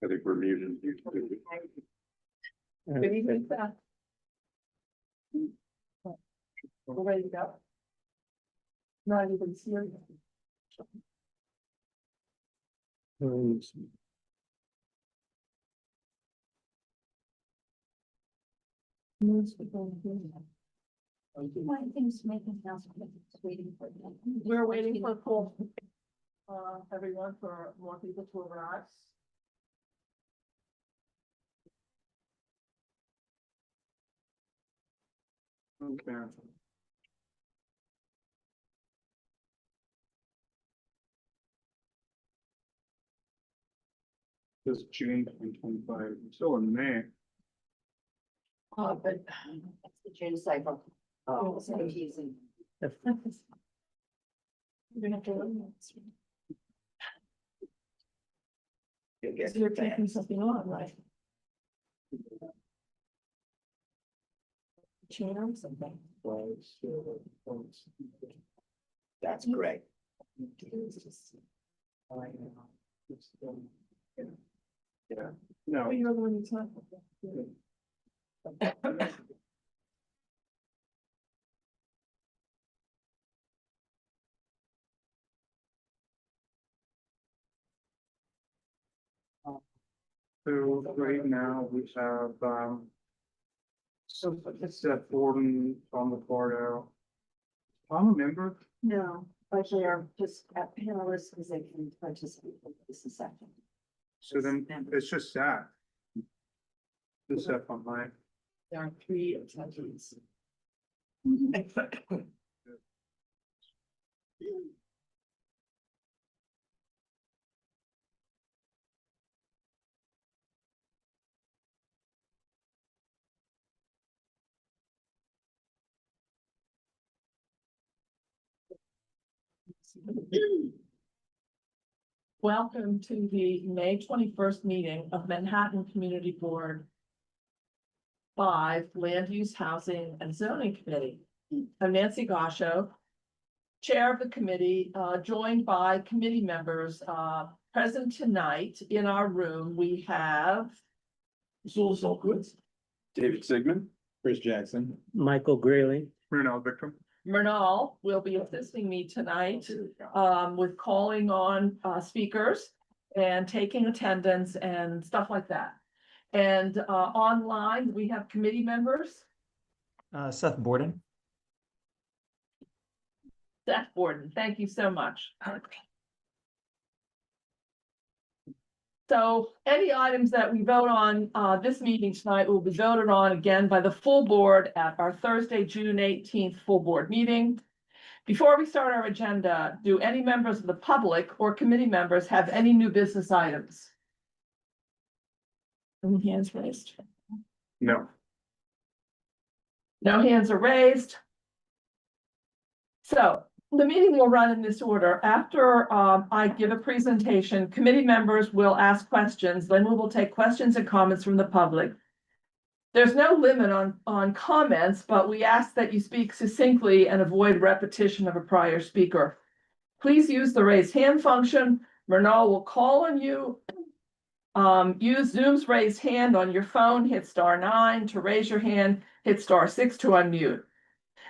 I think we're muted. Good evening, Beth. We're ready to go. Not even here. We're waiting for full, everyone, for more people to arrive. Okay. This June 2025, still in May. But That's the June cycle. Oh, It's confusing. You're gonna have to. So you're taking something on, right? Chair or something. That's great. Yeah, no, Oh, you're the one who's not. so right now we have, so it's that Borden on the board out. I'm a member. No, but they're just at panelists because they can participate in this session. So then it's just that. This stuff online. There are 3 attendees. Welcome to the May 21st meeting of Manhattan Community Board 5 Land Use Housing and Zoning Committee. I'm Nancy Gosho, Chair of the committee, joined by committee members. Present tonight in our room, we have Zul Zolkowitz, David Sigmund. Chris Jackson. Michael Greeley. Renal Victim. Murnal will be assisting me tonight with calling on speakers and taking attendance and stuff like that. And online, we have committee members. Seth Borden. Seth Borden, thank you so much. So any items that we vote on this meeting tonight will be voted on again by the full board at our Thursday, June 18th full board meeting. Before we start our agenda, do any members of the public or committee members have any new business items? Any hands raised? No. No hands are raised. So the meeting will run in this order. After I give a presentation, committee members will ask questions, then we will take questions and comments from the public. There's no limit on comments, but we ask that you speak succinctly and avoid repetition of a prior speaker. Please use the raise hand function. Murnal will call on you. Use Zoom's raise hand on your phone, hit *9 to raise your hand, hit *6 to unmute.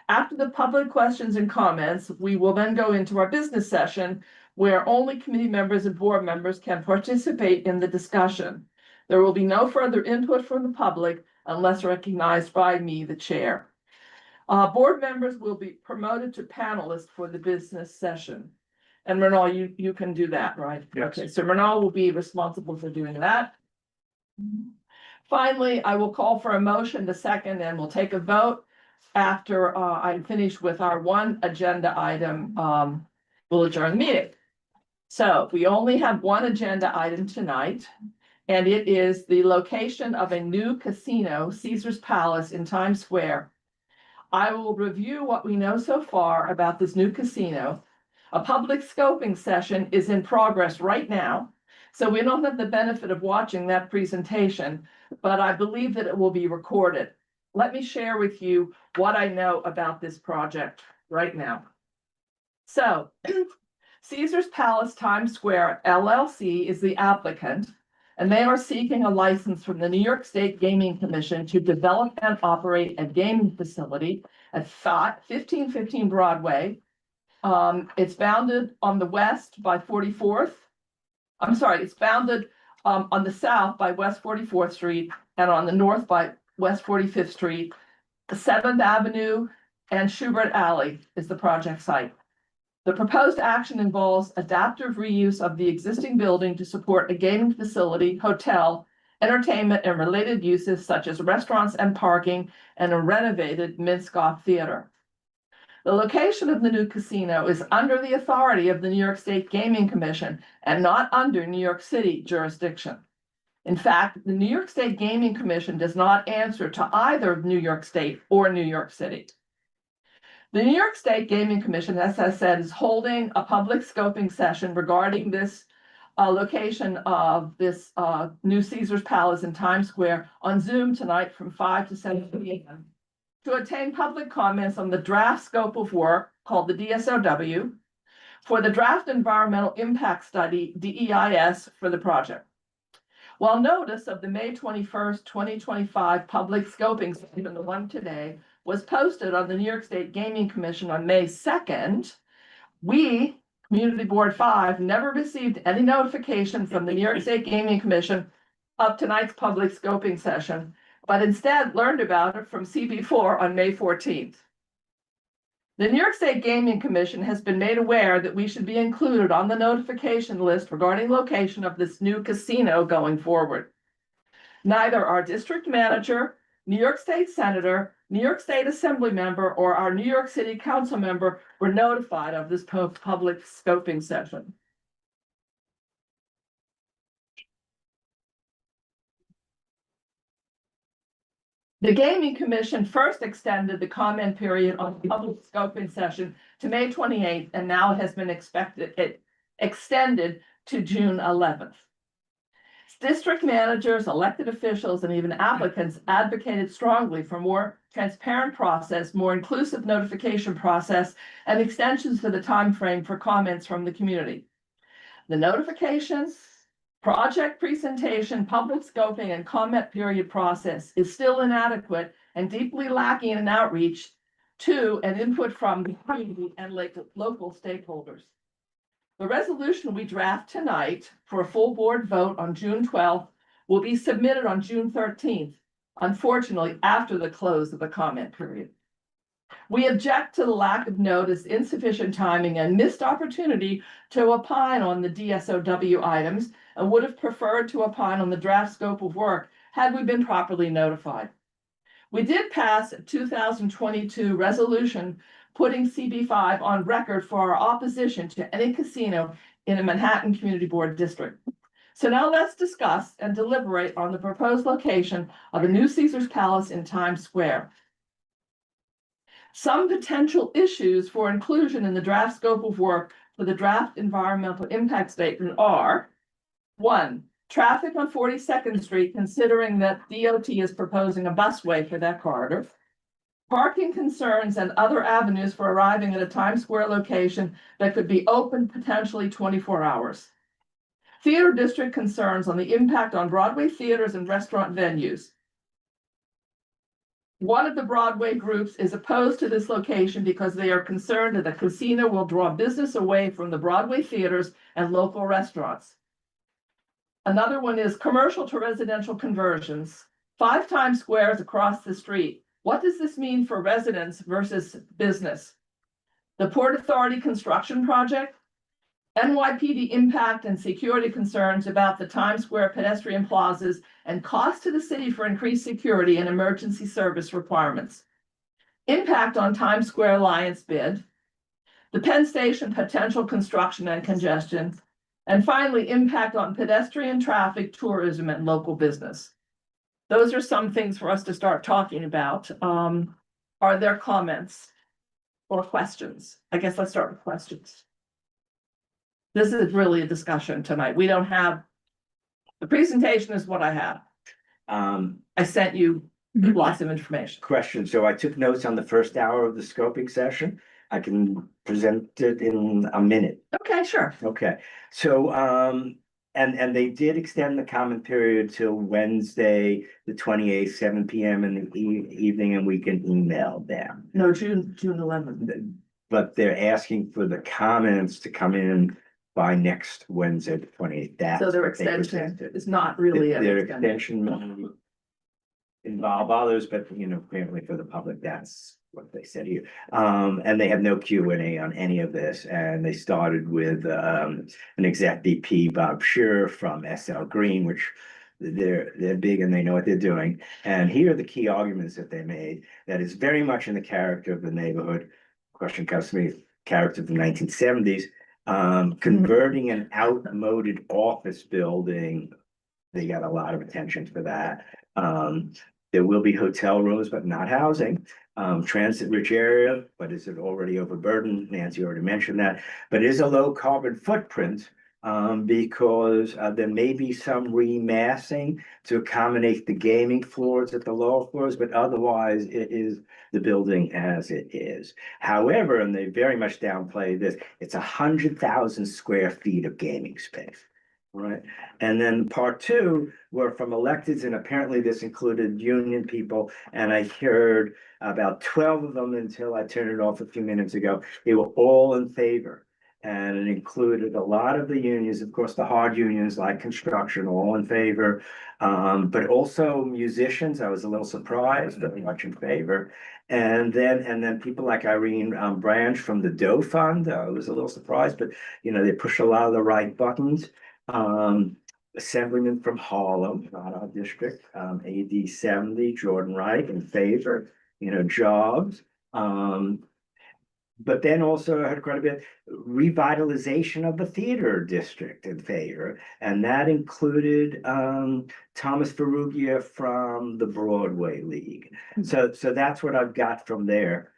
After the public questions and comments, we will then go into our business session where only committee members and board members can participate in the discussion. There will be no further input from the public unless recognized by me, the chair. Board members will be promoted to panelists for the business session. And Murnal, you can do that, right? Yes. Okay, so Murnal will be responsible for doing that. Finally, I will call for a motion to second and we'll take a vote. After I'm finished with our one agenda item, we'll adjourn the meeting. So we only have one agenda item tonight, and it is the location of a new casino, Caesar's Palace in Times Square. I will review what we know so far about this new casino. A public scoping session is in progress right now, so we don't have the benefit of watching that presentation, but I believe that it will be recorded. Let me share with you what I know about this project right now. So Caesar's Palace Times Square LLC is the applicant, and they are seeking a license from the New York State Gaming Commission to develop and operate a gaming facility at 1515 Broadway. It's bounded on the west by 44th. I'm sorry, it's bounded on the south by West 44th Street and on the north by West 45th Street. The 7th Avenue and Schubert Alley is the project site. The proposed action involves adaptive reuse of the existing building to support a gaming facility, hotel, entertainment, and related uses such as restaurants and parking, and a renovated Minskoff Theater. The location of the new casino is under the authority of the New York State Gaming Commission and not under New York City jurisdiction. In fact, the New York State Gaming Commission does not answer to either New York State or New York City. The New York State Gaming Commission, as I said, is holding a public scoping session regarding this location of this new Caesar's Palace in Times Square on Zoom tonight from 5 to 7 p.m. to obtain public comments on the draft scope of work called the DSOW for the draft environmental impact study, DEIS, for the project. While notice of the May 21st, 2025 public scoping session, the one today, was posted on the New York State Gaming Commission on May 2nd, we, Community Board 5, never received any notification from the New York State Gaming Commission of tonight's public scoping session, but instead learned about it from CB4 on May 14th. The New York State Gaming Commission has been made aware that we should be included on the notification list regarding location of this new casino going forward. Neither our district manager, New York State Senator, New York State Assembly member, or our New York City Council member were notified of this public scoping session. The Gaming Commission first extended the comment period on the public scoping session to May 28th, and now it has been extended to June 11th. District managers, elected officials, and even applicants advocated strongly for more transparent process, more inclusive notification process, and extensions to the time frame for comments from the community. The notifications, project presentation, public scoping, and comment period process is still inadequate and deeply lacking in outreach to and input from the community and local stakeholders. The resolution we draft tonight for a full board vote on June 12th will be submitted on June 13th, unfortunately, after the close of the comment period. We object to the lack of notice, insufficient timing, and missed opportunity to opine on the DSOW items, and would have preferred to opine on the draft scope of work had we been properly notified. We did pass a 2022 resolution putting CB5 on record for our opposition to any casino in a Manhattan Community Board district. So now let's discuss and deliberate on the proposed location of a new Caesar's Palace in Times Square. Some potential issues for inclusion in the draft scope of work for the draft environmental impact statement are: 1, traffic on 42nd Street, considering that DOT is proposing a busway for that corridor. Parking concerns and other avenues for arriving at a Times Square location that could be open potentially 24 hours. Theater district concerns on the impact on Broadway theaters and restaurant venues. One of the Broadway groups is opposed to this location because they are concerned that the casino will draw business away from the Broadway theaters and local restaurants. Another one is commercial to residential conversions. 5 Times Squares across the street. What does this mean for residents versus business? The Port Authority construction project, NYPD impact and security concerns about the Times Square pedestrian plazas, and cost to the city for increased security and emergency service requirements. Impact on Times Square Alliance bid, the Penn Station potential construction and congestion, and finally, impact on pedestrian traffic, tourism, and local business. Those are some things for us to start talking about. Are there comments or questions? I guess let's start with questions. This is really a discussion tonight. We don't have, the presentation is what I have. I sent you lots of information. Question. So I took notes on the first hour of the scoping session. I can present it in a minute. Okay, sure. Okay. So and they did extend the comment period till Wednesday, the 28th, 7 PM in the evening, and we can email them. No, June 11th. But they're asking for the comments to come in by next Wednesday, the 28th. So their extension is not really. an Their extension. extension may involve others, but apparently for the public, that's what they said here. And they have no Q&A on any of this, and they started with an exec VP, Bob Shearer from SL Green, which they're big and they know what they're doing. And here are the key arguments that they made that is very much in the character of the neighborhood. Question comes to me, character of the 1970s. Converting an outmoded office building, they got a lot of attention for that. There will be hotel rooms, but not housing. Transit rich area, but is it already overburdened? Nancy already mentioned that, but it is a low carbon footprint. Because there may be some remassing to accommodate the gaming floors at the lower floors, but otherwise it is the building as it is. However, and they very much downplay this, it's 100,000 square feet of gaming space. Right, and then part two were from electeds, and apparently this included union people, and I heard about 12 of them until I turned it off a few minutes ago. They were all in favor. And it included a lot of the unions, of course, the hard unions like construction, all in favor. But also musicians, I was a little surprised, very much in favor. And then people like Irene Branch from the Doe Fund, I was a little surprised, but they push a lot of the right buttons. Assemblyman from Harlem, not our district, AD 70, Jordan Wright in favor, jobs. But then also I had quite a bit revitalization of the theater district in favor, and that included Thomas Ferrugia from the Broadway League. So that's what I've got from there.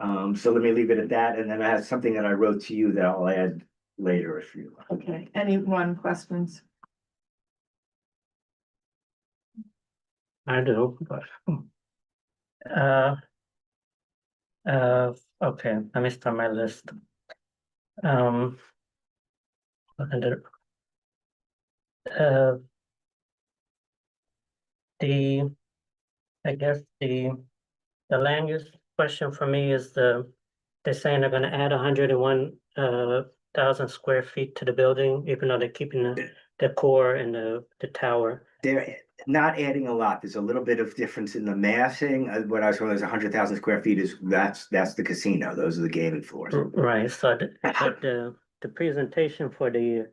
So let me leave it at that, and then I have something that I wrote to you that I'll add later if you like. Okay, anyone questions? I do, but. Okay, let me start my list. And I guess the land use question for me is they're saying they're gonna add 101,000 square feet to the building, even though they're keeping the core and the tower. They're not adding a lot. There's a little bit of difference in the massing. What I was told is 100,000 square feet is that's the casino. Those are the gaming floors. Right, so the presentation for the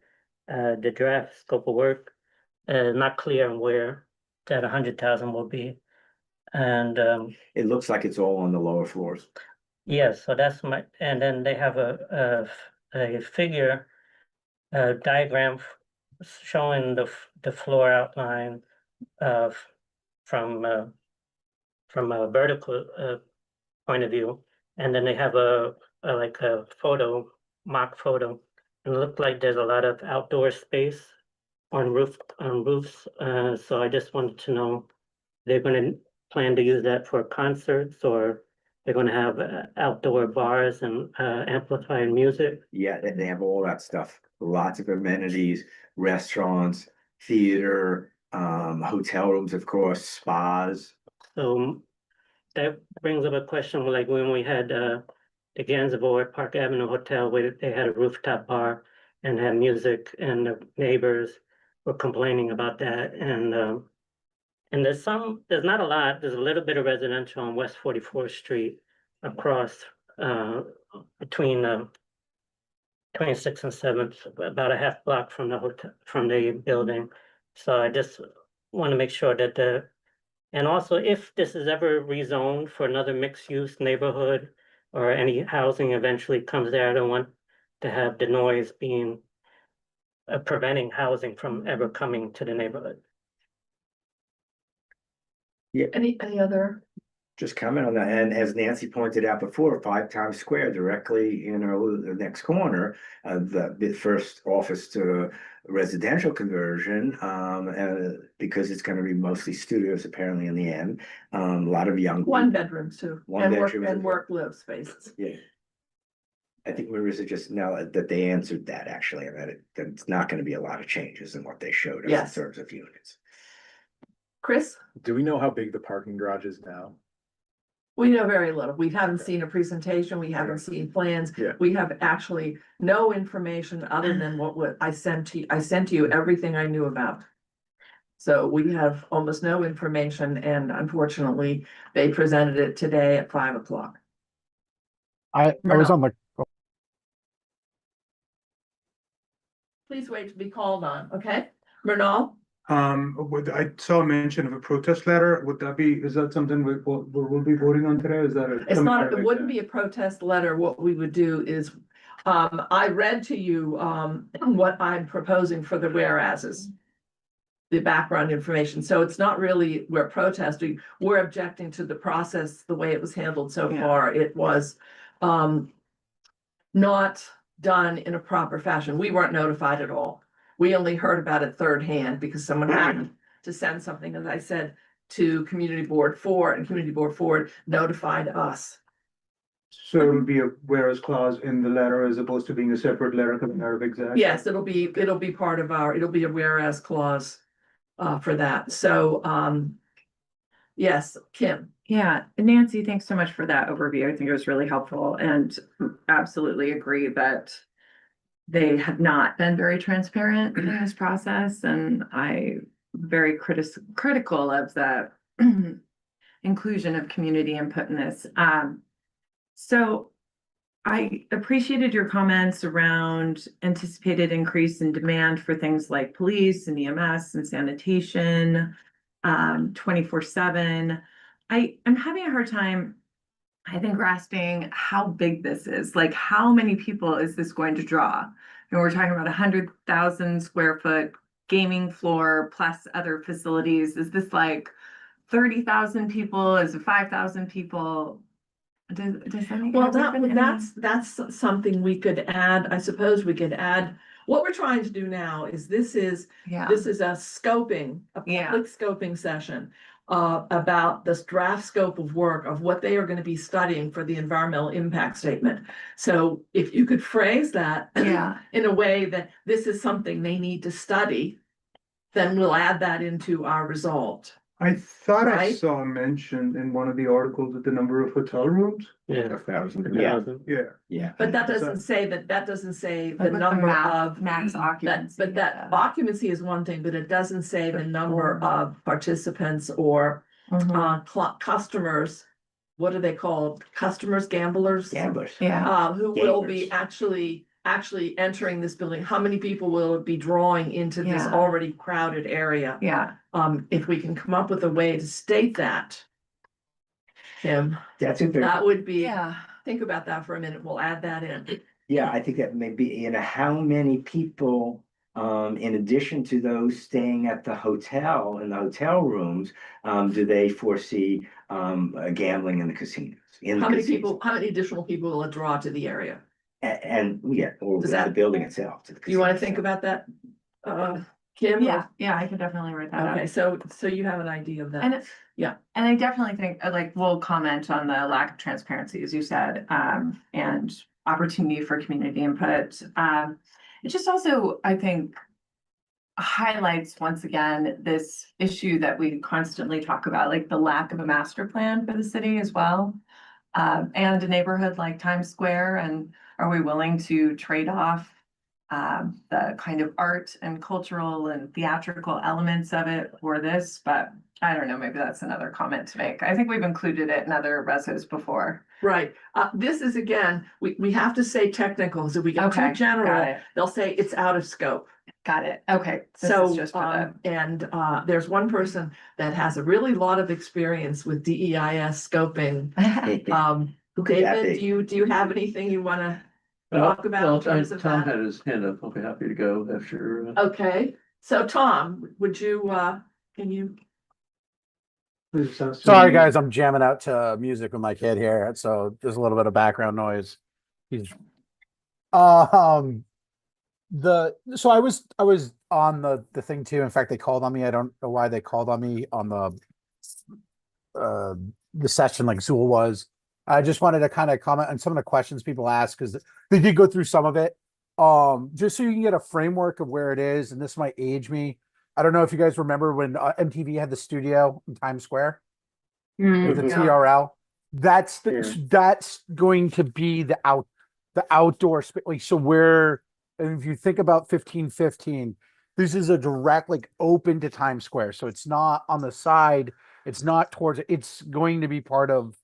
draft scope of work, not clear on where that 100,000 will be. And It looks like it's all on the lower floors. yeah, so that's and then they have a figure, diagram showing the floor outline from a vertical point of view, and then they have like a mock photo, and it looked like there's a lot of outdoor space on roofs. So I just wanted to know, they're going to plan to use that for concerts, or they're going to have outdoor bars and amplified music? Yeah, they have all that stuff. Lots of amenities, restaurants, theater, hotel rooms, of course, spas. So that brings up a question, like when we had the Gansevoort at Park Avenue Hotel, where they had a rooftop bar and had music, and the neighbors were complaining about that. And there's not a lot, there's a little bit of residential on West 44th Street across between 26th and 7th, about a half block from the hotel, from the building. So I just want to make sure that and also if this is ever rezoned for another mixed use neighborhood or any housing eventually comes there, I don't want to have the noise being preventing housing from ever coming to the neighborhood. Any other? Just comment on that, and as Nancy pointed out before, 5 Times Square, directly, the next corner, the first office to residential conversion, because it's going to be mostly studios apparently in the end. A lot of young. One bedrooms too, One and work bedroom. and work live spaces. Yeah. I think Marissa just now that they answered that actually, and that it's not gonna be a lot of changes in what they showed us Yes. in terms of units. Chris? Do we know how big the parking garage is now? We know very little. We haven't seen a presentation. We haven't seen plans. Yeah. We have actually no information other than what I sent to you. I sent to you everything I knew about. So we have almost no information, and unfortunately, they presented it today at 5 o'clock. I was on the, Please wait to be called on, okay? Murnau? I saw a mention of a protest letter. Would that be, is that something we'll be voting on today? Is that a? It's not, it wouldn't be a protest letter. What we would do is, I read to you, what I'm proposing for the whereases. The background information. So it's not really, we're protesting, we're objecting to the process, the way it was handled so Yeah. far. It was, not done in a proper fashion. We weren't notified at all. We only heard about it third hand because someone happened to send something, as I said, to Community Board 4, and Community Board 4 notified us. So it would be a whereas clause in the letter as opposed to being a separate letter coming out of exec? Yes, it'll be part of it'll be a whereas clause for that. So, yes, Kim. Yeah, Nancy, thanks so much for that overview. I think it was really helpful and absolutely agree that they have not been very transparent in this process, and I'm very critical of the inclusion of community input in this. So I appreciated your comments around anticipated increase in demand for things like police and EMS and sanitation, 24/7. I'm having a hard time, I think, grasping how big this is. Like, how many people is this going to draw? And we're talking about 100,000 square foot gaming floor plus other facilities. Is this like 30,000 people? Is it 5,000 people? Does any? Well, has there been any- that's something we could add. I suppose we could add. What we're trying to do now is this is Yeah, a scoping, a Yeah. public scoping session. About this draft scope of work of what they are going to be studying for the environmental impact statement. So if you could phrase that yeah, in a way that this is something they need to study, then we'll add that into our result. I thought I Right. saw mentioned in one of the articles that the number of hotel rooms. Yeah. 1,000. Yeah, Yeah. yeah. But that So- doesn't say that doesn't say the Like with the number max- of. max occupancy, But that yeah. occupancy is one thing, but it doesn't say the number Sure. of participants or Mhm. customers. What are they called? Customers, gamblers? Gamblers. Yeah, Who will be Gamers. actually entering this building? How many people will it be drawing into this Yeah. already crowded area? yeah. If we can come up with a way to state that. Kim, That's it. that would be, Yeah. think about that for a minute. We'll add that in. Yeah, I think that may be, how many people, in addition to those staying at the hotel, in the hotel rooms, do they foresee, gambling in the casinos? In the How many casinos? people, how many additional people will it draw to the area? And, yeah, or Does the that- building itself. to the You wanna casino think itself. about that? Kim? Yeah, I can definitely write that up. Okay, so you have an idea of And that. Yeah. And I definitely think, like, we'll comment on the lack of transparency, as you said, and opportunity for community input. It just also, I think, highlights once again this issue that we constantly talk about, like the lack of a master plan for the city as well. And a neighborhood like Times Square, and are we willing to trade off the kind of art and cultural and theatrical elements of it for this? But I don't know, maybe that's another comment to make. I think we've included it in other resos before. Right, this is again, we have to say technical, so we get Okay, too general, got it. they'll say it's out of scope. Got it. Okay. This So, is just for there's one person that has a really lot of experience with DEIS scoping. Who could that David, be? do you have anything you wanna talk about in Well, terms of Tom that? had his hand up. I'll be happy to go after. Okay, so Tom, would you, can you? sorry, guys, I'm jamming out to music with my kid here, so there's a little bit of background noise. He's, so I was on the thing too. In fact, they called on me. I don't know why they called on me on the session like Zool was. I just wanted to kind of comment on some of the questions people asked because they did go through some of it. Just so you can get a framework of where it is, and this might age me. I don't know if you guys remember when MTV had the studio in Times Square with the Mhm. TRL. That's Yeah. that's going to be the outdoor space. Like, so where, and if you think about 1515, this is a direct like open to Times Square. So it's not on the side, it's not towards it, it's going to be part of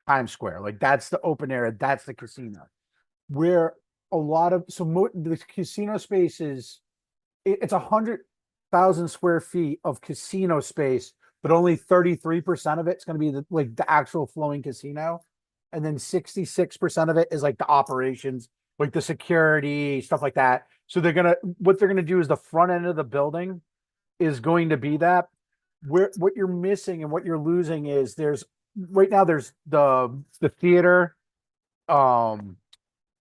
Times Square. Like that's the open area, that's the casino. Where a lot of the casino space is it's 100,000 square feet of casino space, but only 33% of it's going to be the actual flowing casino, and then 66% of it is like the operations, like the security stuff like that. So what they're gonna do is the front end of the building is going to be that. Where what you're missing and what you're losing is there's right now there's the theater, um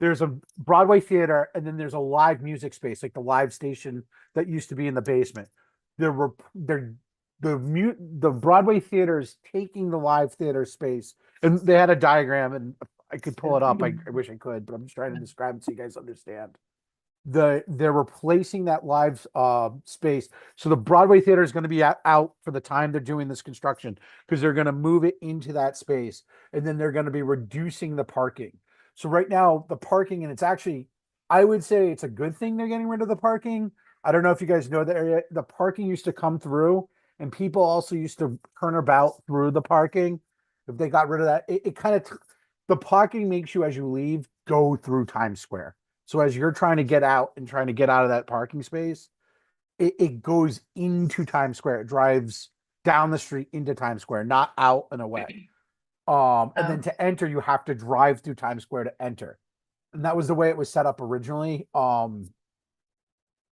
there's a Broadway theater, and then there's a live music space, like the live station that used to be in the basement. The Broadway theater is taking the live theater space, and they had a diagram, and I could pull it up. I wish I could, but I'm just trying to describe it so you guys understand. They're replacing that live space. So the Broadway theater is going to be out for the time they're doing this construction because they're going to move it into that space, and then they're going to be reducing the parking. So right now the parking, and it's actually, I would say it's a good thing they're getting rid of the parking. I don't know if you guys know the area. The parking used to come through, and people also used to turn about through the parking. If they got rid of that, it kind of the parking makes you, as you leave, go through Times Square. So as you're trying to get out and trying to get out of that parking space, it goes into Times Square. It drives down the street into Times Square, not out and away. And then to enter, you have to drive through Times Square to enter. And that was the way it was set up originally.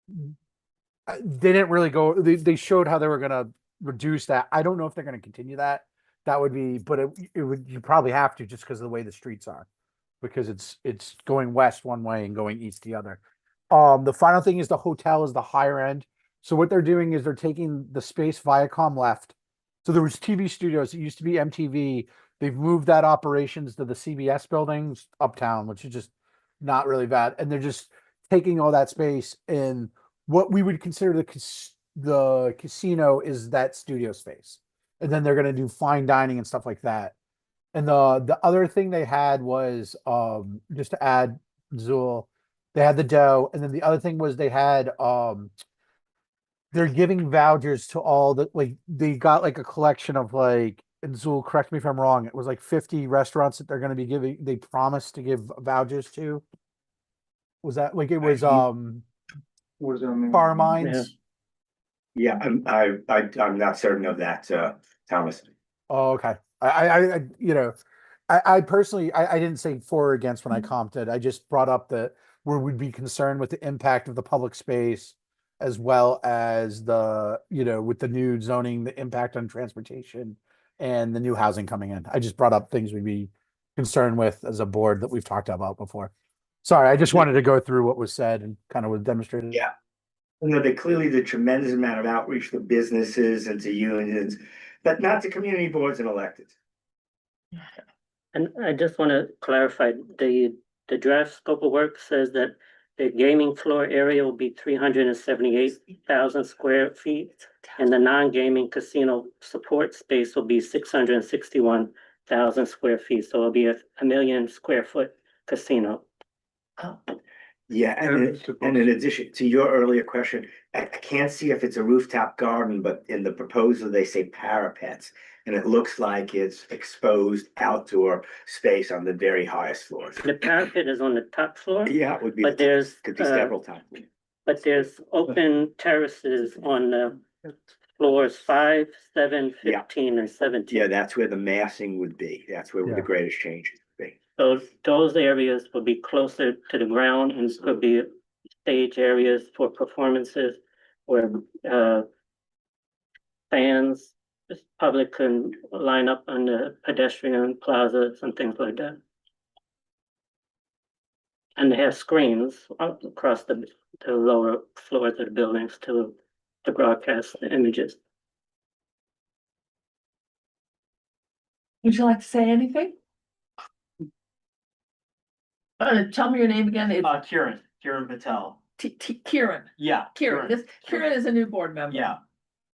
They didn't really go, they showed how they were going to reduce that. I don't know if they're going to continue that. That would be, but it would, you probably have to just because of the way the streets are, because it's going west one way and going east the other. The final thing is the hotel is the higher end. So what they're doing is they're taking the space Viacom left. So there was TV studios. It used to be MTV. They've moved that operations to the CBS buildings uptown, which is just not really bad. And they're just taking all that space, and what we would consider the casino is that studio space. And then they're going to do fine dining and stuff like that. And the other thing they had was just to add, Zool, they had the dough, and then the other thing was they had they're giving vouchers to all the, like, they got like a collection of, like, and Zool, correct me if I'm wrong, it was like 50 restaurants that they're going to be giving, they promised to give vouchers to. Was that like it was What does that mean? Bar Mines? Yeah, I'm not certain of that, Thomas. Oh, okay. I I personally, I didn't say for or against when I commented. I just brought up that where we'd be concerned with the impact of the public space, as well as with the new zoning, the impact on transportation and the new housing coming in. I just brought up things we'd be concerned with as a board that we've talked about before. Sorry, I just wanted to go through what was said and kind of was demonstrated. Yeah. You know, they clearly did a tremendous amount of outreach to businesses and to unions, but not to community boards and electeds. And I just want to clarify, the draft scope of work says that the gaming floor area will be 378,000 square feet, and the non-gaming casino support space will be 661,000 square feet, so it'll be a 1,000,000 square foot casino. Yeah, and in addition to your earlier question, I can't see if it's a rooftop garden, but in the proposal, they say parapets. And it looks like it's exposed outdoor space on the very highest floors. The parapet is on the top floor, Yeah, it would be, but there's, could be several times. but there's open terraces on the floors 5, 7, 15, and 17. Yeah, that's where the massing would be. That's where Yeah. the greatest changes would be. Those areas will be closer to the ground and could be stage areas for performances where fans, the public can line up on the pedestrian plazas and things like that. And they have screens across the lower floors of the buildings to broadcast the images. Would you like to say anything? Tell me your name again. It's Kiran Patel. Kieran. Yeah. Kieran. Kieran is a new board member. Yeah,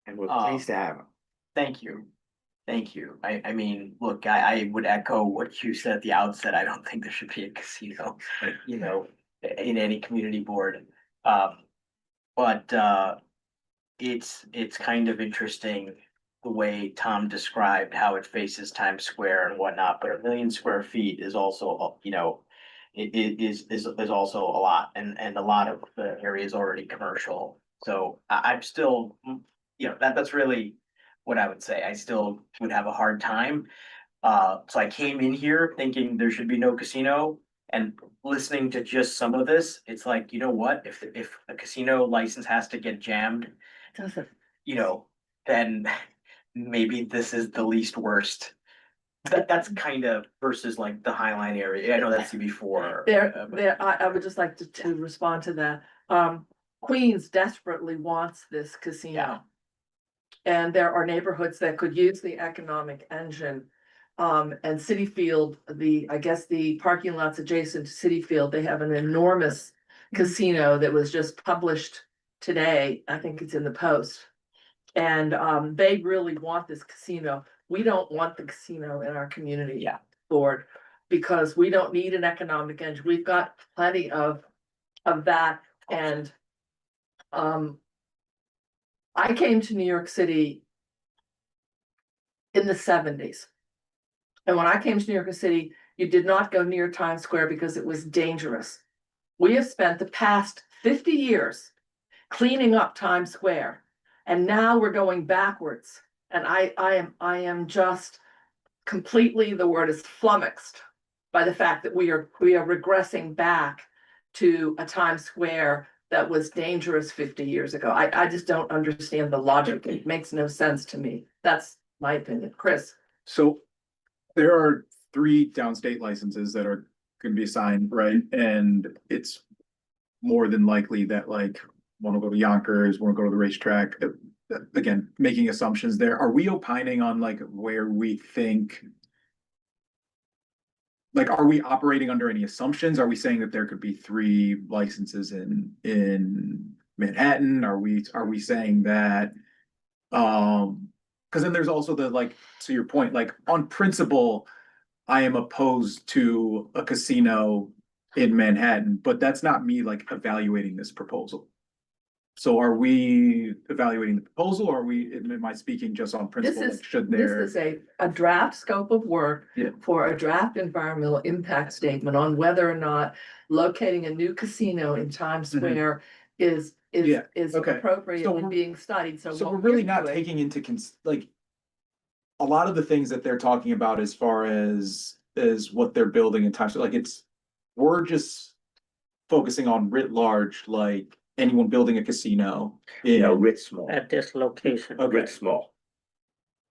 And we're Oh. pleased to have them. thank you. Thank you. I mean, look, I would echo what you said at the outset. I don't think there should be a casino, you know, in any community board. But it's kind of interesting the way Tom described how it faces Times Square and whatnot, but 1 million square feet is also, you know, it is also a lot, and a lot of the area is already commercial. So I'm still, you know, that's really what I would say. I still would have a hard time. So I came in here thinking there should be no casino, and listening to just some of this, it's like, you know what, if a casino license has to get jammed, Doesn't. you know, then maybe this is the least worst. That's kind of versus like the Highline area. I know that's before. I would just like to respond to that. Queens desperately wants this casino. Yeah. And there are neighborhoods that could use the economic engine. And City Field, I guess the parking lots adjacent to City Field, they have an enormous casino that was just published today. I think it's in the Post. And they really want this casino. We don't want the casino in our community. Yeah. Board, because we don't need an economic engine. We've got plenty of that. And I came to New York City in the 70s. And when I came to New York City, you did not go near Times Square because it was dangerous. We have spent the past 50 years cleaning up Times Square, and now we're going backwards. And I am just completely, the word is flummoxed by the fact that we are regressing back to a Times Square that was dangerous 50 years ago. I just don't understand the logic. It makes no sense to me. That's my opinion. Chris? So there are 3 downstate licenses that are gonna be assigned, right? And it's more than likely that like one will go to Yonkers, one will go to the racetrack. Again, making assumptions there. Are we opining on like where we think? Like, are we operating under any assumptions? Are we saying that there could be 3 licenses in Manhattan? Are we saying that? Cause then there's also the like, to your point, like on principle, I am opposed to a casino in Manhattan, but that's not me like evaluating this proposal. So are we evaluating the proposal, or am I speaking just on principle? Like, should there? This is a draft scope of work Yeah. for a draft environmental impact statement on whether or not locating a new casino in Times Mhm. Square is Yeah, okay. appropriate So and we're- being studied. So So what we're really we're not doing- taking into like. A lot of the things that they're talking about as far as what they're building in Times Square, like we're just focusing on writ large, like anyone building a casino. You know, in- writ small, At this location. Okay. writ small.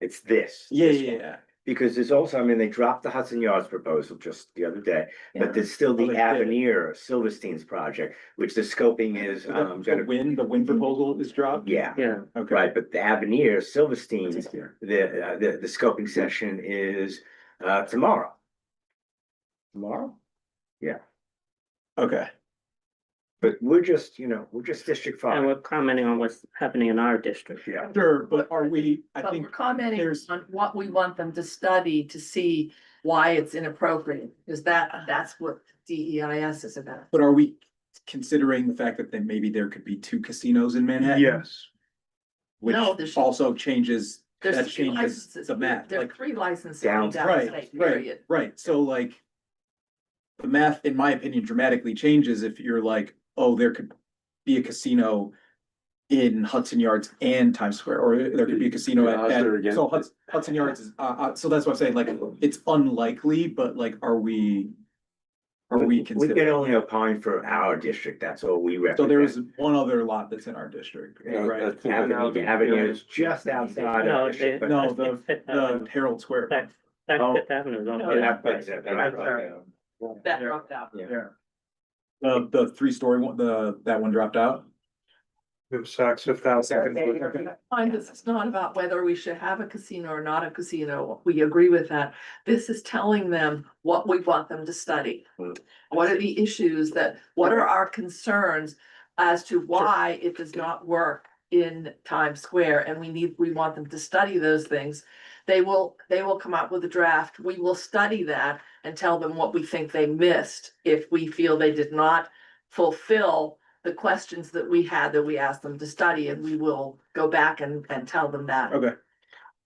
It's this. Yeah, this yeah, one. yeah. Because there's also, I mean, they dropped the Hudson Yards proposal just the other day, Yeah. but there's still Oh, they the did. Avenir Silverstein's project, which the scoping is, The gonna, wind proposal is dropped? yeah, Yeah, Okay. right, but the Avenir Silverstein's, It's here. the scoping session is, tomorrow. Tomorrow? Yeah, Okay. but we're just District and 5. we're commenting on what's happening in our district. Yeah. Sure, but are we, I But think we're commenting there's- on what we want them to study to see why it's inappropriate, because that's what DEIS is about. but are we considering the fact that then maybe there could be 2 casinos in Manhattan? Yes. Which No, there should- also changes, There's that 3 changes licenses. the math, There are like. 3 licenses in Right, downstate, period. Right, so like. The math, in my opinion, dramatically changes if you're like, oh, there could be a casino. In Hudson Yards and Times Square, or there could be a casino at, so Hudson Yards is, so that's what I'm saying, like, it's unlikely, but like, are we? Are we We can considering? only opine for our district, that's all we represent. So there is one other lot that's in our district, right? Avenue is just outside No, of district, but No, I think Fifth The Avenue. Harold Square. That's Oh. Fifth Avenue. is on No, there. that's it, right. That dropped out. Yeah. The 3-story one, that one dropped out? Saks Fifth Thousand. Find this is not about whether we should have a casino or not a casino. We agree with that. This is telling them what we want them to study. What are the issues what are our concerns as to why it does not work in Times Square? And we want them to study those things. They will come up with a draft. We will study that and tell them what we think they missed if we feel they did not fulfill the questions that we had that we asked them to study, and we will go back and tell them that. Okay.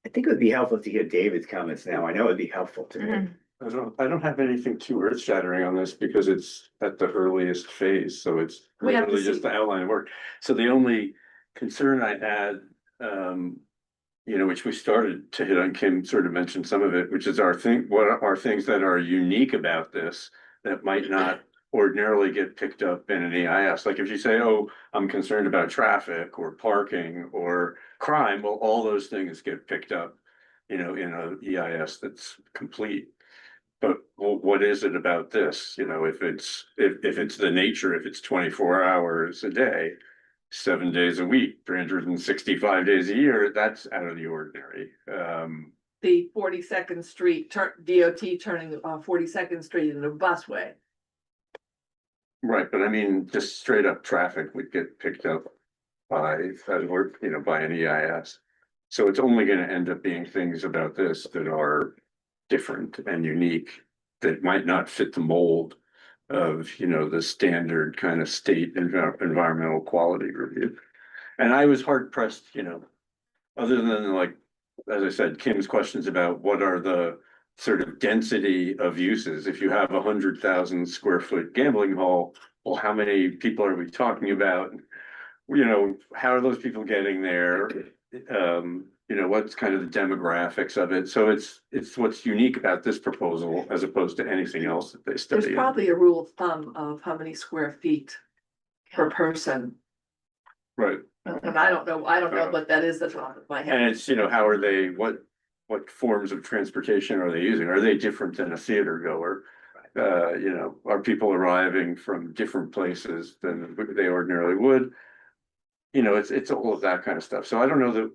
I think it would be helpful to hear David's comments now. I know it'd be helpful to me. I don't have anything too earth shattering on this because it's at the earliest phase, so it's We have to really just see. the outline of work. So the only concern I had, which we started to hit on, Kim sort of mentioned some of it, which is what are things that are unique about this that might not ordinarily get picked up in an EIS. Like if you say, oh, I'm concerned about traffic or parking or crime, well, all those things get picked up, in a EIS that's complete. But what is it about this? If it's the nature, if it's 24 hours a day, 7 days a week, 365 days a year, that's out of the ordinary. The 42nd Street DOT turning 42nd Street into a busway. Right, but I mean, just straight up traffic would get picked up by an EIS. So it's only gonna end up being things about this that are different and unique, that might not fit the mold of, the standard kind of state environmental quality review. And I was hard pressed, other than like, as I said, Kim's questions about what are the sort of density of uses. If you have 100,000 square foot gambling hall, well, how many people are we talking about? How are those people getting there? What's kind of the demographics of it? So it's what's unique about this proposal as opposed to anything else that they study. There's probably a rule of thumb of how many square feet per person. Right. And I don't know what that is, that's off of my head. And it's, how are they, what forms of transportation are they using? Are they different than a theater goer? Are people arriving from different places than they ordinarily would? It's all of that kind of stuff. So I don't know that,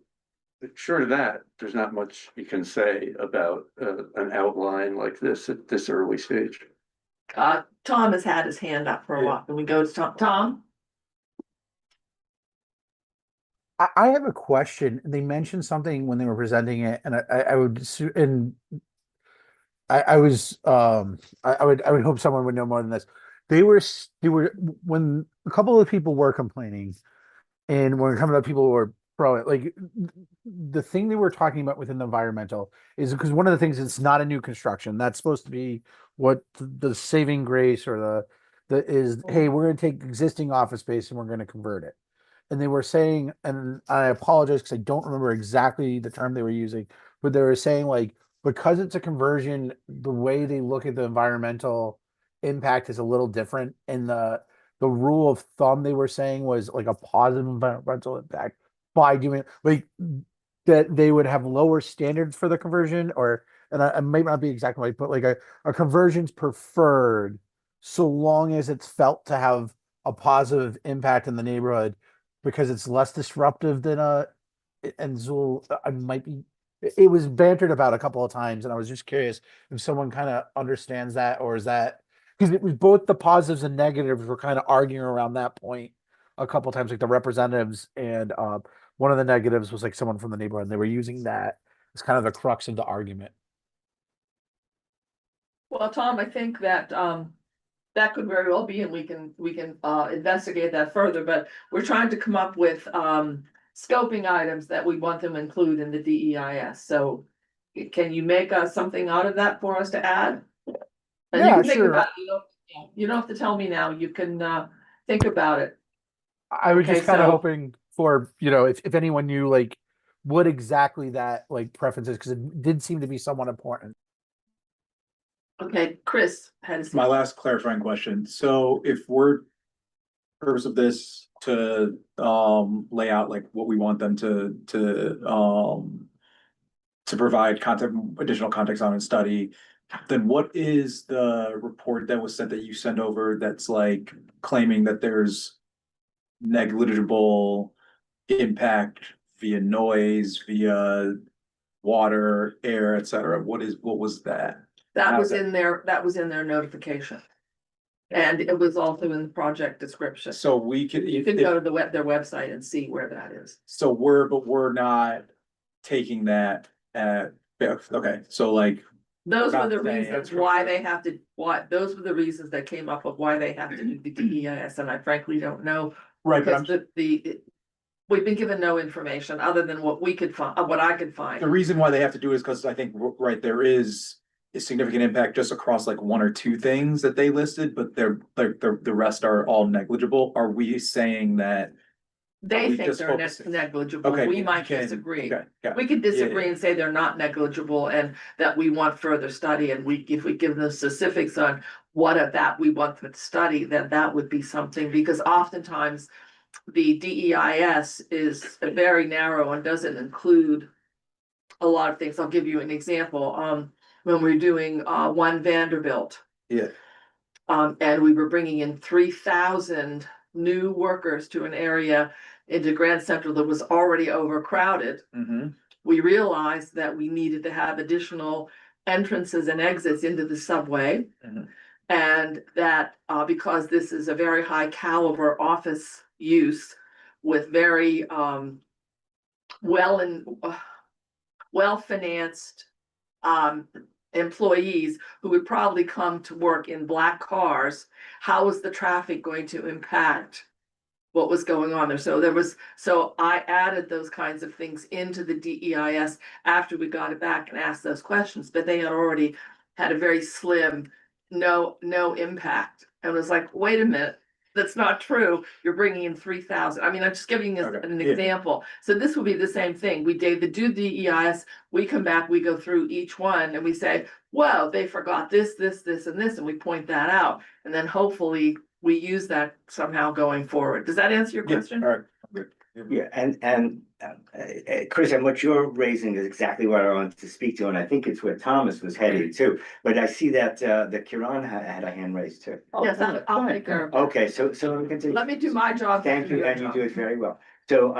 short of that, there's not much you can say about an outline like this at this early stage. Tom has had his hand up for a while. Can we go to Tom? Tom? I have a question. They mentioned something when they were presenting it, and I would hope someone would know more than this. They were when a couple of people were complaining, and when coming up, people were pro it. Like the thing they were talking about within the environmental is because one of the things, it's not a new construction. That's supposed to be what the saving grace or the is. Hey, we're going to take existing office space and we're going to convert it. And they were saying, and I apologize because I don't remember exactly the term they were using, but they were saying like, because it's a conversion, the way they look at the environmental impact is a little different. And the rule of thumb they were saying was like a positive environmental impact by doing like that they would have lower standards for the conversion, and I might not be exactly right, but like a conversion's preferred so long as it's felt to have a positive impact in the neighborhood, because it's less disruptive than and Zool, I might be, it was bantered about a couple of times, and I was just curious if someone kind of understands that, or is that, because it was both the positives and negatives were kind of arguing around that point a couple of times, like the representatives, and one of the negatives was like someone from the neighborhood, and they were using that as kind of the crux of the argument. Well, Tom, I think that that could very well be, and we can investigate that further, but we're trying to come up with scoping items that we want them to include in the DEIS. So can you make something out of that for us to add? And you Yeah, can think sure. about it. You don't have to tell me now. You can think about it. I was Okay, just kind of so- hoping for, if anyone knew like what exactly that like preference is, because it did seem to be somewhat important. Okay, Chris has. My last clarifying question. So if we're purpose of this to lay out like what we want them to provide additional context on and study, then what is the report that was sent that you send over that's like claiming that there's negligible impact via noise, via water, air, et cetera? What was that? That was How's in their notification. And it was also in the project description. So we could, You can go to their website and see where that is. so we're not taking that at, okay, so like, Those were Not the saying reasons it's why they have to, those were the reasons that came up of why they have to do the DEIS, and I frankly don't know. right, but Because we've been given no information other than what we could find, what I could the find. reason why they have to do it is because I think, right, there is a significant impact just across like one or two things that they listed, but the rest are all negligible. Are we saying that? They we think just they're focusing- negligible, Okay. we might can- disagree. Okay, got it. We could disagree yeah. and say they're not negligible and that we want further study, and if we give them specifics on what of that we want them to study, then that would be something, because oftentimes the DEIS is very narrow and doesn't include a lot of things. I'll give you an example. When we're doing One Vanderbilt. Yeah. And we were bringing in 3,000 new workers to an area into Grand Central that was already overcrowded. Mm-hmm. We realized that we needed to have additional entrances and exits into the subway. Mhm. And that, because this is a very high caliber office use with very, well-financed, employees who would probably come to work in black cars, how was the traffic going to impact what was going on there? So I added those kinds of things into the DEIS after we got it back and asked those questions, but they had already had a very slim, no impact. And was like, wait a minute, that's not true. You're bringing in 3,000. I mean, I'm just giving you Okay, an yeah. example. So this will be the same thing. We do DEIS, we come back, we go through each one and we say, well, they forgot this, and this, and we point that out. And then hopefully we use that somehow going forward. Does that answer your question? All right. Yeah, and Chris, and what you're raising is exactly what I wanted to speak to, and I think it's where Thomas was heading too. But I see that that Kiran had a hand raised too. Yes, I'll take care of it. Okay, so we can take. Let me do my job. Thank you, your and you job. do it very well. So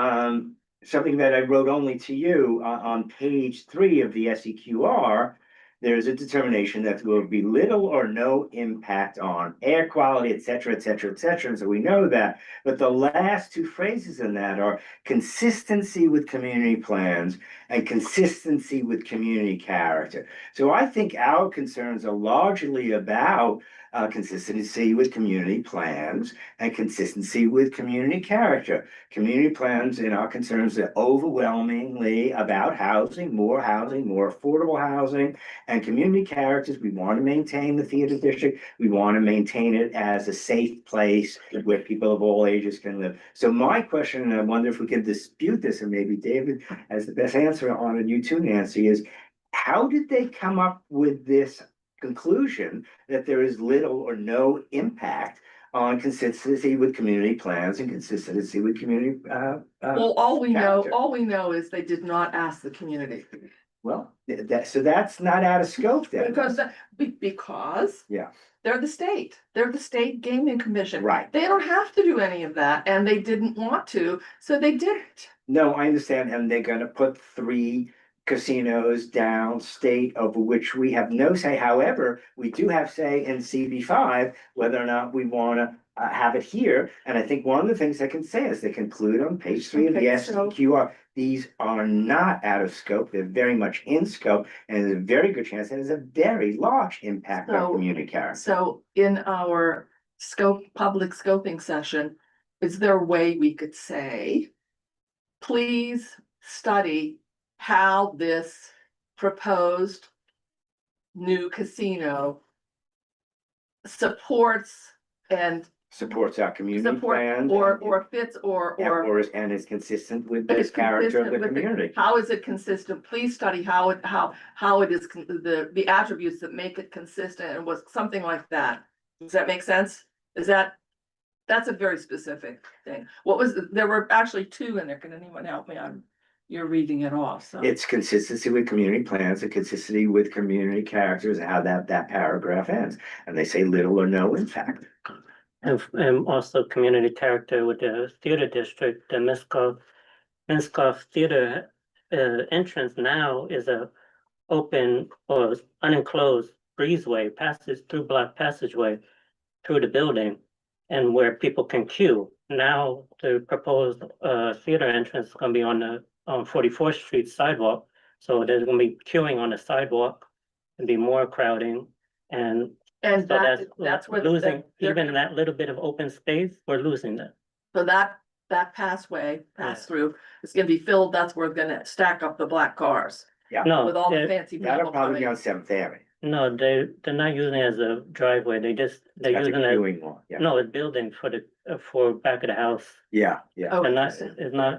something that I wrote only to you on page 3 of the SEQR. There's a determination that there will be little or no impact on air quality, et cetera, et cetera, et cetera. And so we know that. But the last two phrases in that are consistency with community plans and consistency with community character. So I think our concerns are largely about consistency with community plans and consistency with community character. Community plans and our concerns are overwhelmingly about housing, more affordable housing, and community characters. We want to maintain the theater district. We want to maintain it as a safe place where people of all ages can live. So my question, and I wonder if we can dispute this, and maybe David has the best answer on it, you too, Nancy, is how did they come up with this conclusion that there is little or no impact on consistency with community plans and consistency with community Well, all we character? know is they did not ask the community. Well, so that's not out of scope then. Because Yeah, they're the state gaming commission. right. They don't have to do any of that, and they didn't want to, so they didn't. No, I understand, and they're gonna put 3 casinos downstate, over which we have no say. However, we do have say in CB5 whether or not we wanna have it here. And I think one of the things I can say is they conclude on page 3 of the Okay, so- SEQR, these are not out of scope, they're very much in scope, and there's a very good chance that there's a very large impact on So- community character. So in our public scoping session, is there a way we could say, please study how this proposed new casino supports and Supports our community support plan. or fits And is consistent with this is character of consistent the with community. How is it consistent? Please study how it is the attributes that make it consistent and was something like that. Does that make sense? That's a very specific thing. There were actually 2 in there. Can anyone help me? You're reading it off, so. It's consistency with community plans and consistency with community characters, and how that paragraph ends. And they say little or no impact. And also community character with the theater district, the MISCO Minskoff Theater entrance now is a open or unenclosed breezeway, passes through block passageway through the building and where people can queue. Now the proposed theater entrance is gonna be on the 44th Street sidewalk. So there's gonna be queuing on the sidewalk and be more crowding. And And so that's where. losing, even that little bit of open space, we're losing that. So that pass through is gonna be filled, that's where we're gonna stack up the black cars No, with all the they're- fancy people That'll probably be coming. on Seventh Avenue. no, they're not using it as a driveway. They're That's a using it, queuing one, yeah. no, it's building for back of the house. Yeah, yeah. Oh, And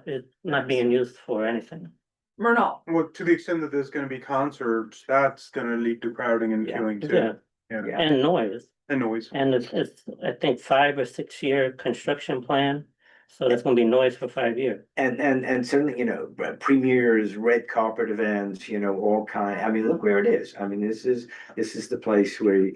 it's not being used for anything. Murnau, Well, to the extent that there's gonna be concerts, that's gonna lead to crowding and Yeah. queuing Yeah, too. Yeah, Yeah. and noise. and noise. And it's, I think, 5 or 6 year construction plan. So that's gonna be noise for 5 years. And certainly, premieres, red carpet events, all kind, I mean, look where it is. I mean, this is the place where,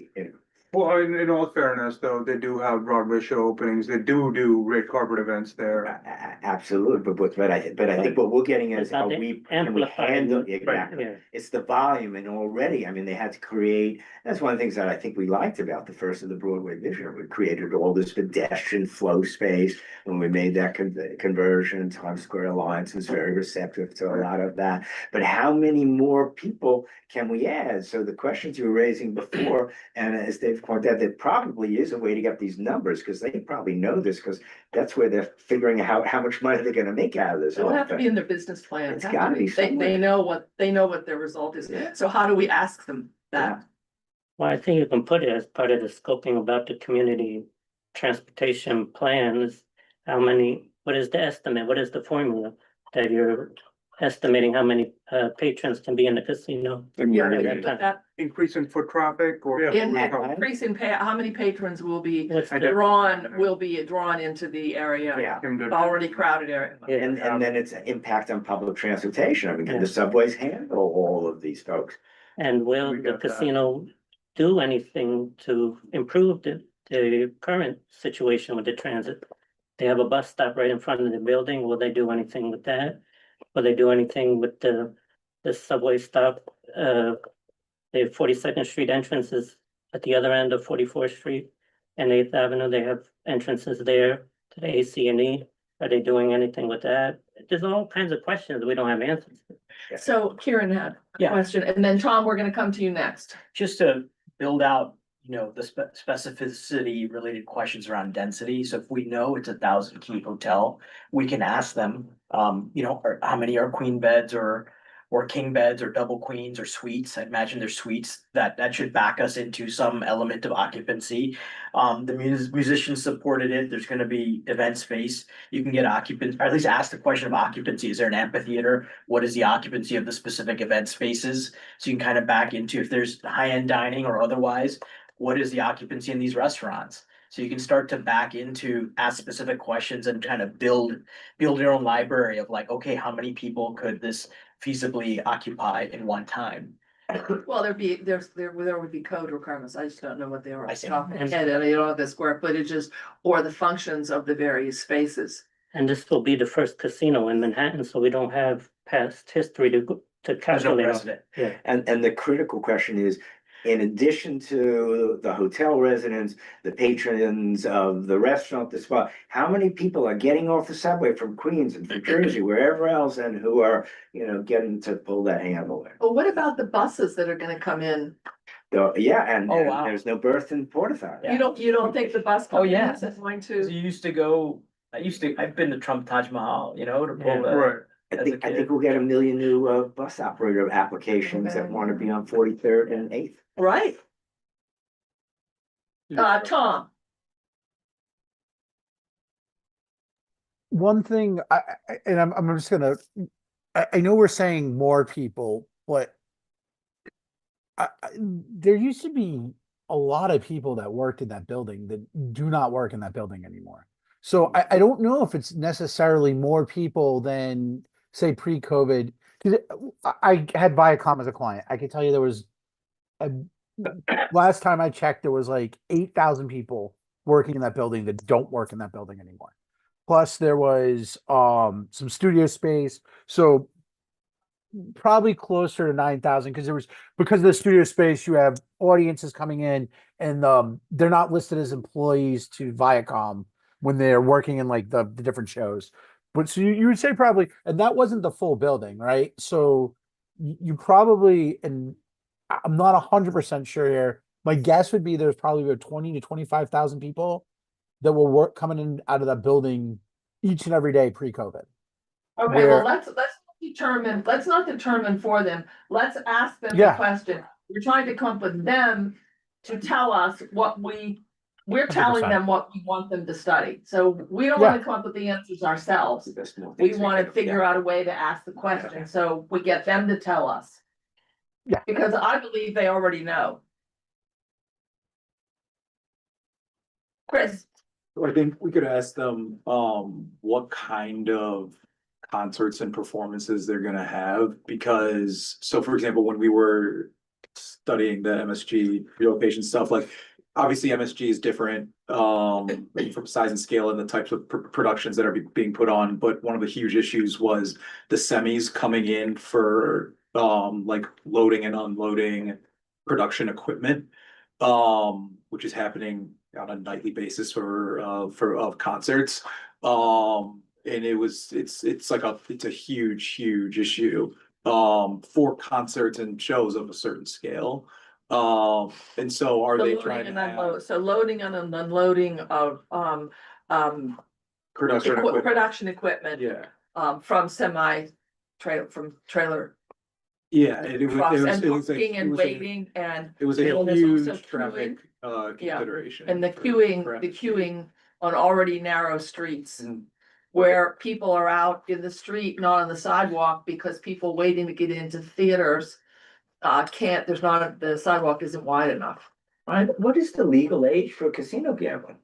Well, in all fairness, though, they do have Broadway show openings. They do red carpet events there. absolutely, but I think what we're getting at is It's not how the can we amplified, handle, right, exactly. yeah. It's the volume, and already, I mean, they had to create, that's one of the things that I think we liked about the first of the Broadway vision. We created all this pedestrian flow space when we made that conversion. Times Square Alliance was very receptive to a lot of that. But how many more people can we add? So the questions you were raising before, and as Dave pointed out, there probably is a way to get these numbers, because they probably know this, because that's where they're figuring out how much money they're gonna make out of this. it'll whole have to thing. be in their business plan. It's gotta be They somewhere. know what their result is. Yeah. So how do we ask them that? Well, I think you can put it as part of the scoping about the community transportation plans. What is the estimate? What is the formula that you're estimating how many patrons can be in the casino? Yeah, Yeah, but that, Increase in foot traffic or. increase in pay, how many patrons will be What's the- drawn into the area, Yeah. already crowded area? Yeah. And then its impact on public transportation. I mean, can Yeah. the subways handle all of these folks? And will We the got that. casino do anything to improve the current situation with the transit? They have a bus stop right in front of the building. Will they do anything with that? Will they do anything with the subway stop? The 42nd Street entrance is at the other end of 44th Street and 8th Avenue. They have entrances there to the AC&E. Are they doing anything with that? There's all kinds of questions we don't have answers to. So Kieran had a Yeah. question, and then Tom, we're gonna come to you next. Just to build out, the specificity related questions around density. So if we know it's 1,000 key hotel, we can ask them, how many are queen beds or king beds or double queens or suites. I imagine there's suites that should back us into some element of occupancy. The musicians supported it. There's gonna be event space. You can get occupants, or at least ask the question of occupancy. Is there an amphitheater? What is the occupancy of the specific event spaces? So you can kind of back into if there's high-end dining or otherwise, what is the occupancy in these restaurants? So you can start to back into, ask specific questions and kind of build your own library of like, okay, how many people could this feasibly occupy in one time? Well, there would be code requirements, I just don't know what they are. I see. And you don't have the square footages or the functions of the various spaces. And this will be the first casino in Manhattan, so we don't have past history to There's no calculate. off. precedent. Yeah, And the critical question is, in addition to the hotel residents, the patrons of the restaurant, the spa, how many people are getting off the subway from Queens and from Jersey, wherever else, and who are, getting to pull that handle there? But what about the buses that are gonna come in? Yeah, and Oh, and wow. there's no berth in Port Authority. You don't think the bus Oh, company yeah. is going So to? you used to go, I've been to Trump Taj Mahal, to pull Yeah. the. Right. I as a think kid. we'll get 1 million new bus operator applications that want to be on 43rd and 8th. Right. Tom, One thing and I'm just gonna, I know we're saying more people, but there used to be a lot of people that worked in that building that do not work in that building anymore. So I don't know if it's necessarily more people than say pre-COVID. 'Cause I had Viacom as a client. I can tell you there was last time I checked, there was like 8,000 people working in that building that don't work in that building anymore. plus there was some studio space. So probably closer to 9,000 because of the studio space, you have audiences coming in and they're not listed as employees to Viacom when they're working in like the different shows. But so you would say probably, and that wasn't the full building, right? So you probably, and I'm not 100% sure here. My guess would be there's probably about 20 to 25,000 people that will work coming in out of that building each and every day pre-COVID. Okay, Where- well, let's not determine for them. Let's ask them the Yeah. question. We're trying to come up with them to tell us what we're telling 100%. them what we want them to study. So we don't want to come up with the answers ourselves. There's more We things want to could- figure yeah. out a way to ask the question, so we get them to tell us. Yeah. Because I believe they already know. Chris, I think we could ask them, what kind of concerts and performances they're gonna have, because, so for example, when we were studying the MSG relocation stuff, like, obviously MSG is different, from size and scale and the types of productions that are being put on, but one of the huge issues was the semis coming in for, like, loading and unloading production equipment, which is happening on a nightly basis for concerts. And it's a huge issue, for concerts and shows of a certain scale. And so are the they loading trying to and have unload, so loading and unloading of, production equipment? production equipment, Yeah, from trailer yeah, it was, trucks it was, and it was a, booking it and was a, waiting and, it was a and there's also huge traffic, Yeah. consideration. and the for queuing on already narrow streets. Mhm. Where people are out in the street, not on the sidewalk, because people waiting to get into theaters. The sidewalk isn't wide enough, right? What is the legal age for casino gambling?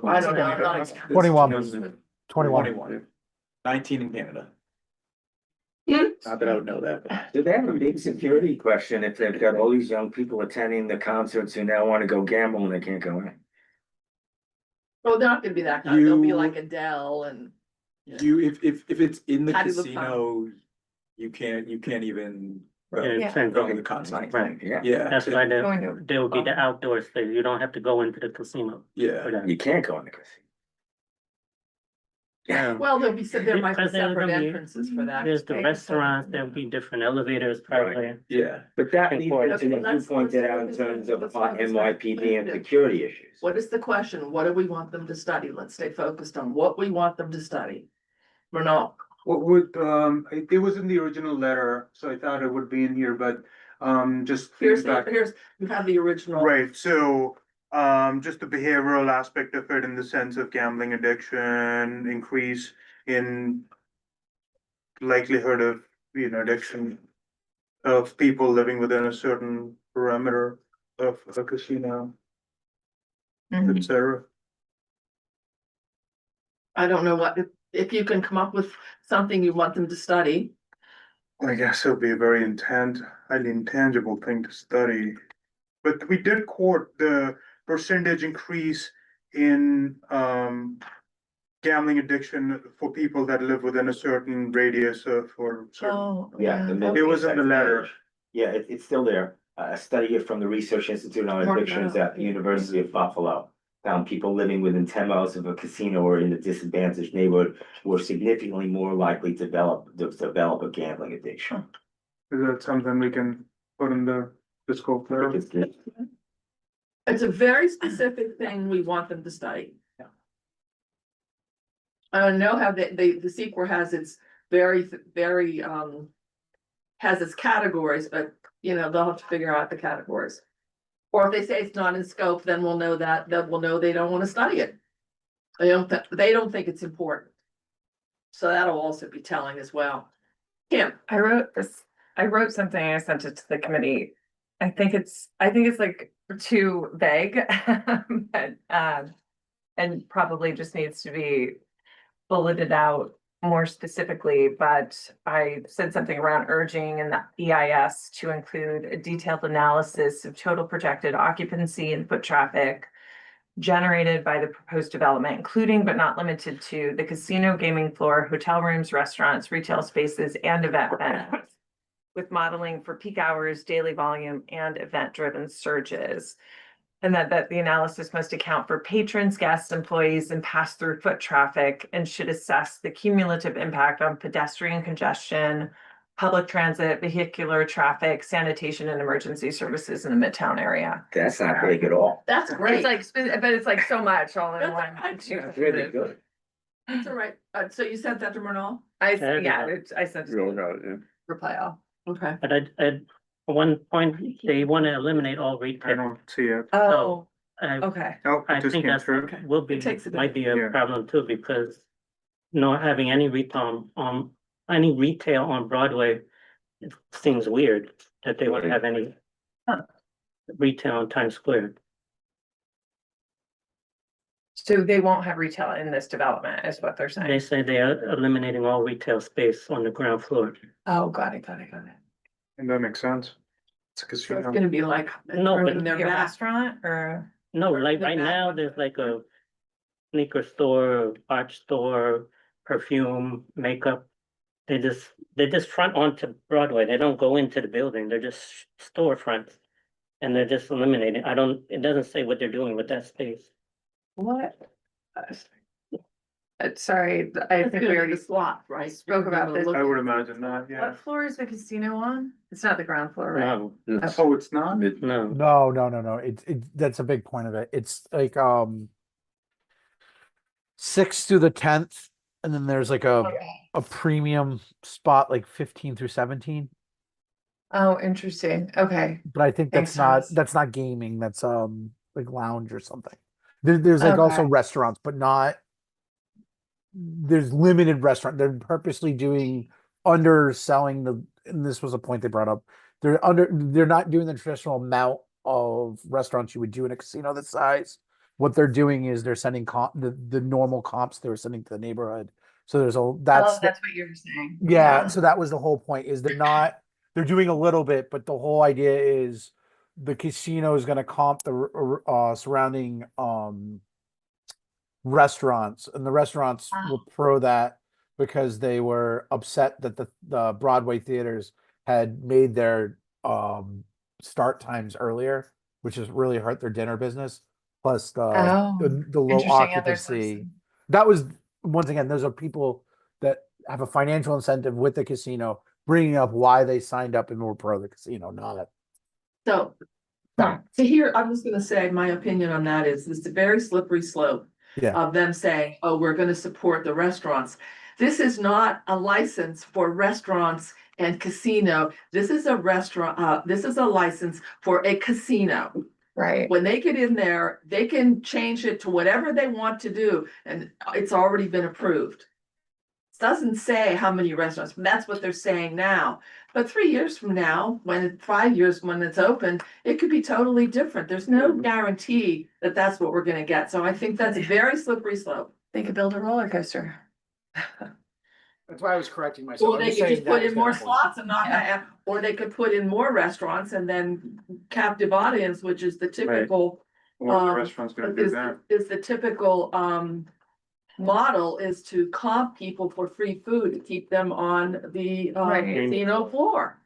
I don't know, I'm not. It's 21. 21. 21. 19 in Canada. Hmm? Not that I would know that, but. Do they have a big security question if they've got all these young people attending the concerts who now wanna go gamble and they can't go in? Well, they're not gonna be that kind, they'll be You- like Adele and. If it's in the Patty LuPone. casino, you can't even. Yeah, Go go to the concert. Right. Yeah, Yeah. That's why Going to- there will be the outdoor space. You don't have to go into the casino Yeah. for that. you can't go in the casino. Yeah, Well, there might be Because there's separate gonna be- entrances for that. There's the restaurants, there'll be different elevators probably. Yeah. but that leads Important. into what you pointed out in terms of NYPD and security issues. What is the question? What do we want them to study? Let's stay focused on what we want them to study. We're not, What would, it was in the original letter, so I thought it would be in here, but, just here's, feedback. you have the original. Right, so, just the behavioral aspect of it in the sense of gambling addiction, increase in likelihood of, addiction of people living within a certain perimeter of a casino, Mhm. et cetera. I don't know if you can come up with something you want them to study. I guess it would be a very highly intangible thing to study. But we did quote the percentage increase in gambling addiction for people that live within a certain radius of or certain. Oh, Yeah. It was in the letter. Yeah, it's still there. A study from the Research Institute on Mark Addictions that. at the University of Buffalo found people living within 10 miles of a casino or in a disadvantaged neighborhood were significantly more likely to develop a gambling addiction. Is that something we can put in the scope there? It's a very specific thing we want them to study. Yeah. I don't know how the sequel has its very, has its categories, but they'll have to figure out the categories. Or if they say it's not in scope, then we'll know then we'll know they don't want to study it. They don't think it's important. So that'll also be telling as well. Kim, I wrote something, I sent it to the committee. I think it's like too vague, but, and probably just needs to be bulleted out more specifically, but I said something around urging in the EIS to include a detailed analysis of total projected occupancy and foot traffic, generated by the proposed development, including but not limited to the casino, gaming floor, hotel rooms, restaurants, retail spaces, and event venues, with modeling for peak hours, daily volume, and event-driven surges. And that the analysis must account for patrons, guests, employees, and pass-through foot traffic, and should assess the cumulative impact on pedestrian congestion, public transit, vehicular traffic, sanitation, and emergency services in the Midtown area. That's not big at all. That's great. It's like, but it's like so much all in That's one. right. That's really good. That's all right. So you sent that to Murnau? I We sent all got it, yeah. reply all. Okay. But at one point, they want to eliminate all I retail. don't see it. Oh, I, okay. Oh, I it just think came that's, through. will be, It takes a bit. might be a Yeah. problem too, because not having any retail on Broadway, it seems weird that they wouldn't have any retail in Times Square. So they won't have retail in this development, is what they're They saying. say they are eliminating all retail space on the ground floor. Oh, got it. And that makes sense. It's a So it's casino. gonna be like. No, but- in their Be a back. restaurant or? No, like the right back now, one. there's like a sneaker store, art store, perfume, makeup. They just front onto Broadway. They don't go into the building. They're just storefronts. And they're just eliminating. It doesn't say what they're doing with that space. What? Sorry, I It's think gonna we be already the slot, right? spoke about this. I would imagine not, yeah. What floor is the casino on? It's not the ground floor, right? No, It's Oh, it's not? mid, no. No. That's a big point of it. It's like 6th through the 10th, and then there's like a premium spot like 15 through 17. Oh, interesting. Okay. But I think Makes sense. that's not gaming. That's like lounge or something. There's like also Okay. restaurants, but not. There's limited restaurant. They're purposely underselling and this was a point they brought up. They're not doing the traditional amount of restaurants you would do in a casino this size. What they're doing is they're sending the normal comps they were sending to the neighborhood. So that's Oh, the- that's what you were saying. yeah, so that was the whole point, is they're doing a little bit, but the whole idea is the casino is gonna comp the surrounding restaurants, and the restaurants will pro that because they were upset that the Broadway theaters had made their start times earlier, which has really hurt their dinner business. Plus the Oh, the low interesting. Yeah, there's occupancy. some- That was, once again, those are people that have a financial incentive with the casino, bringing up why they signed up and were pro the casino, not So. So here, I'm just gonna say, my opinion on that is, it's a very slippery slope. Yeah. Of them saying, oh, we're gonna support the restaurants. This is not a license for restaurants and casino. This is a restaurant, this is a license for a casino. Right. When they get in there, they can change it to whatever they want to do, and it's already been approved. It doesn't say how many restaurants, but that's what they're saying now. But 3 years from now, 5 years when it's open, it could be totally different. There's no guarantee that that's what we're gonna get. So I think that's a very slippery slope. They could build a roller coaster. That's why I was correcting myself. Or they could just put in more slots and not have, or they could put in more restaurants and then captive audience, which is the typical. What the restaurant's gonna do Is that? the typical model is to comp people for free food to keep them on the Right. casino floor.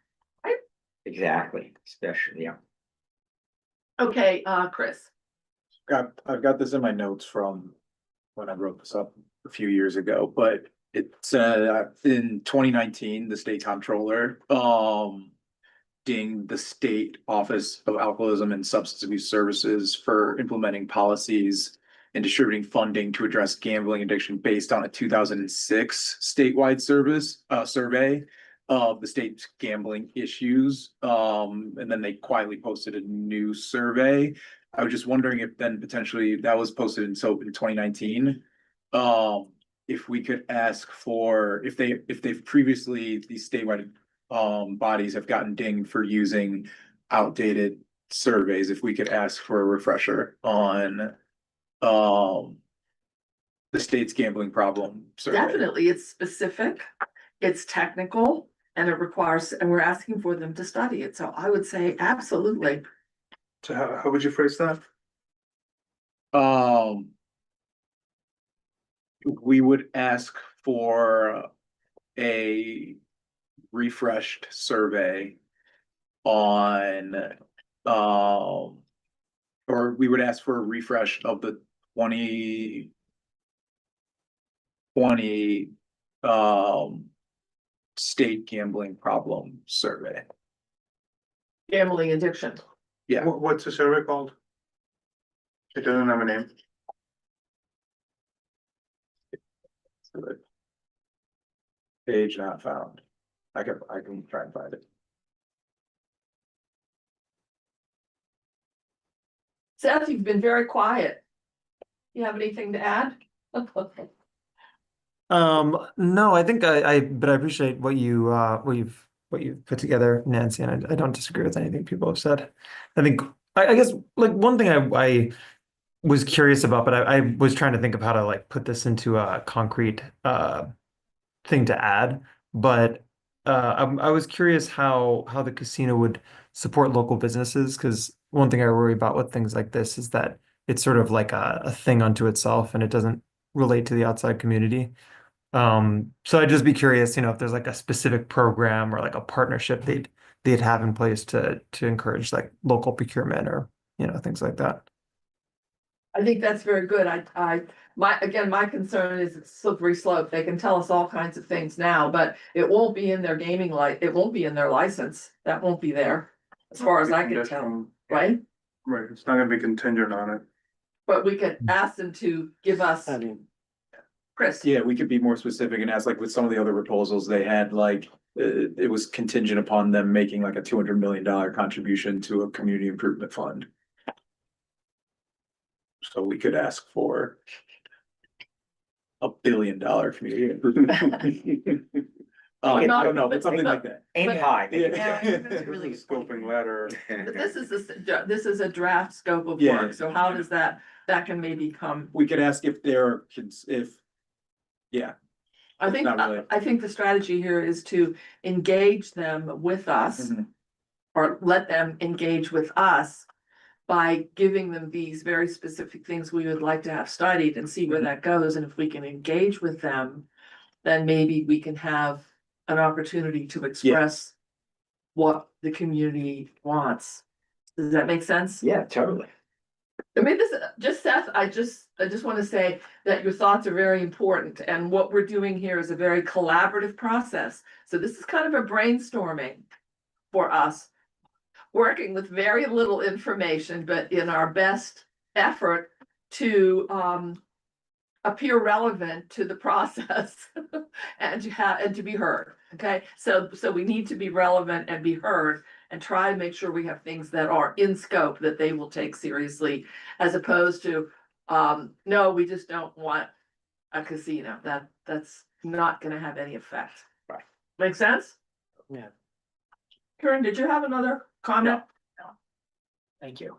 Exactly, especially, yeah. Okay, Chris. I've got this in my notes from when I wrote this up a few years ago, but it's in 2019, the state comptroller dinged the State Office of Alcoholism and Substance Abuse Services for implementing policies and distributing funding to address gambling addiction based on a 2006 statewide survey of the state's gambling issues. And then they quietly posted a new survey. I was just wondering if then potentially that was posted in 2019. If we could ask for, if they've previously, these statewide bodies have gotten dinged for using outdated surveys, if we could ask for a refresher on the state's gambling problem survey. Definitely, it's specific, it's technical, and it requires, and we're asking for them to study it. So I would say absolutely. So how would you phrase that? We would ask for a refreshed survey on, or we would ask for a refresh of the 2020 state gambling problem survey. Gambling addiction. Yeah. What's the survey called? It doesn't have a name. Page not found. I can try and find it. Seth, you've been very quiet. You have anything to add? No, I think but I appreciate what you've put together, Nancy, and I don't disagree with anything people have said. I think, I guess, like, one thing I was curious about, but I was trying to think of how to, like, put this into a concrete, thing to add, but, I was curious how the casino would support local businesses, because one thing I worry about with things like this is that it's sort of like a thing unto itself, and it doesn't relate to the outside community. So I'd just be curious, if there's like a specific program or like a partnership they'd have in place to encourage like local procurement or, things like that. I think that's very good. My concern is it's slippery slope. They can tell us all kinds of things now, but it won't be in their it won't be in their license. That won't be there, as far as I can tell, right? Right, it's not gonna be contingent on it. But we could ask them to give us, I mean, Chris. Yeah, we could be more specific and ask, like, with some of the other proposals they had, like, it was contingent upon them making like a $200 million contribution to a community improvement fund. So we could ask for $1 billion community improvement. I don't know, but something like that. Aim high. Yeah. Really scoping letter. But this is a draft scope of Yeah. work, so how does that can maybe come? We could ask if yeah, I think, Not really. I think the strategy here is to engage them with us. Mhm. Or let them engage with us by giving them these very specific things we would like to have studied and see where that goes. And if we can engage with them, then maybe we can have an opportunity to express what the community wants. Does that make sense? Yeah, totally. I mean, Seth, I just want to say that your thoughts are very important, and what we're doing here is a very collaborative process. So this is kind of a brainstorming for us, working with very little information, but in our best effort to appear relevant to the process and to be heard. Okay, so we need to be relevant and be heard, and try to make sure we have things that are in scope that they will take seriously, as opposed to no, we just don't want a casino. That's not going to have any effect. Right. Make sense? Yeah. Karen, did you have another comment? Thank you.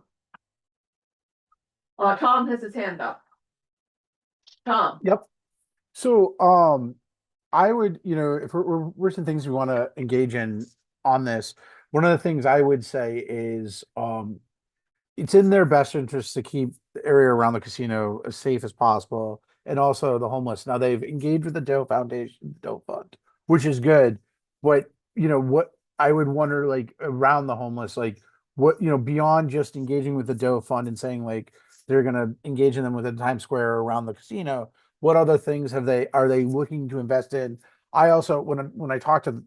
Tom has his hand up. Tom. Yep. So, I would, if we're some things we want to engage in on this, one of the things I would say is, it's in their best interest to keep the area around the casino as safe as possible, and also the homeless. Now, they've engaged with the Doe Foundation, Doe Fund, which is good, but what I would wonder, like, around the homeless, like, what, beyond just engaging with the Doe Fund and saying like they're gonna engage in them within Times Square or around the casino, what other things are they looking to invest in? I also, when I talk to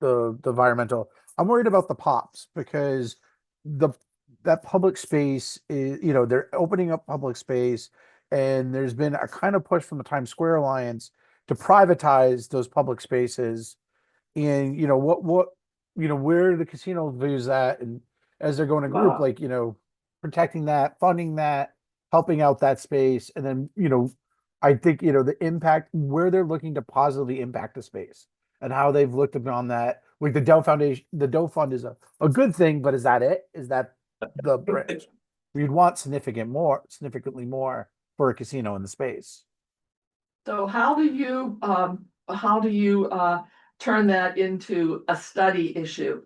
the environmental, I'm worried about the pops, because that public space is, they're opening up public space, and there's been a kind of push from the Times Square Alliance to privatize those public spaces. And where the casino views that, and as they're going to group, like, protecting that, funding that, helping out that space. And then, I think, the impact, where they're looking to positively impact the space, and how they've looked upon that. Like the Doe Foundation, the Doe Fund is a good thing, but is that it? Is that the bridge? We'd want significantly more for a casino in the space. So how do you turn that into a study issue?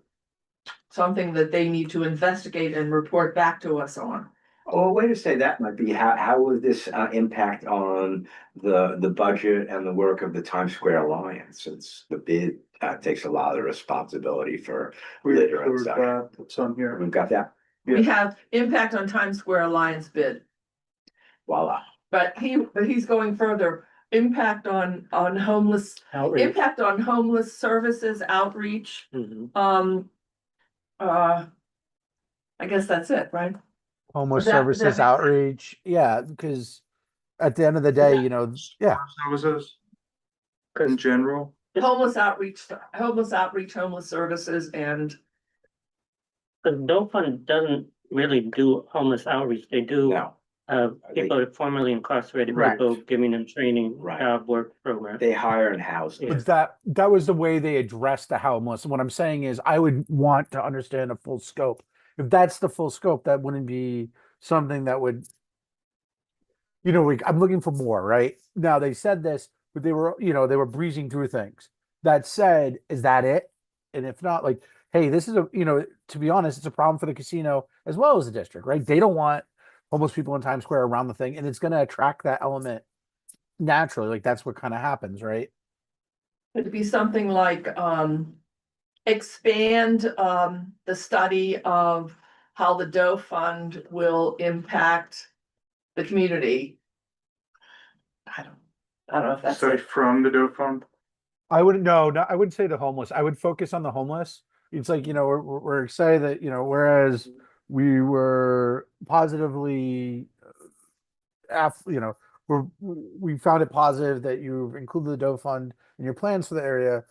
Something that they need to investigate and report back to us on. Oh, a way to say that might be, how will this impact on the budget and the work of the Times Square Alliance? Since the bid takes a lot of the responsibility for litter and such. It's on here. We've got that, We have impact on Times Square Alliance bid, voila. but he's going further. Impact on homeless, Outreach. impact on homeless services, outreach, Mhm. I guess that's it, right? Homeless That- that services makes- outreach, yeah, because at the end of the day, you know, yeah, Services in general. Homeless outreach, homeless services and, The Doe Fund doesn't really do homeless outreach. They do No, people formerly incarcerated Right. people, giving them training, Right. job work program. they hire and house. Yeah. but that was the way they addressed the homeless. And what I'm saying is I would want to understand a full scope. If that's the full scope, that wouldn't be something that would, you know, I'm looking for more, right? Now they said this, but they were, you know, they were breezing through things. That said, is that it? And if not, like, hey, this is a, you know, to be honest, it's a problem for the casino as well as the district, right? They don't want homeless people in Times Square around the thing, and it's going to attract that element naturally. Like that's what kind of happens, right? it'd be something like, expand, the study of how the Doe Fund will impact the community. I don't know if that's So it. from the Doe Fund. I wouldn't no, I wouldn't say the homeless. I would focus on the homeless. It's like, you know, we're excited that, you know, whereas we were positively you know, we found it positive that you've included the Doe Fund in your plans for the area,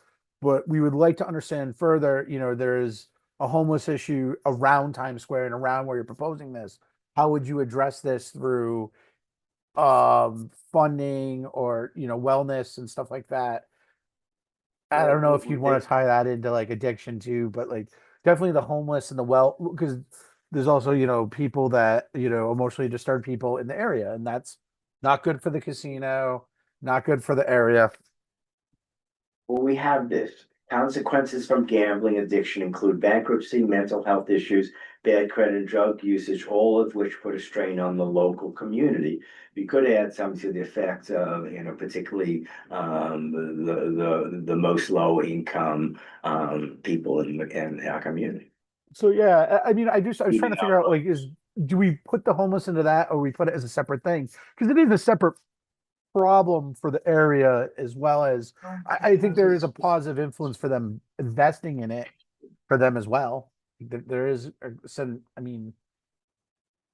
but we would like to understand further, you know, there's a homeless issue around Times Square and around where you're proposing this. How would you address this through funding or, you know, wellness and stuff like that? I don't know if you'd want to tie that into like addiction too, but like definitely the homeless and the because there's also, you know, people that, you know, emotionally disturbed people in the area, and that's not good for the casino, not good for the area. Well, we have this. Consequences from gambling addiction include bankruptcy, mental health issues, bad credit, and drug usage, all of which put a strain on the local community. We could add something to the effect of, you know, particularly the most low income people in our community. So yeah, I mean, I was trying to Yeah. figure out like, do we put the homeless into that, or we put it as a separate thing? Because it is a separate problem for the area as well as I think there is a positive influence for them investing in it for them as well. There is some, I mean,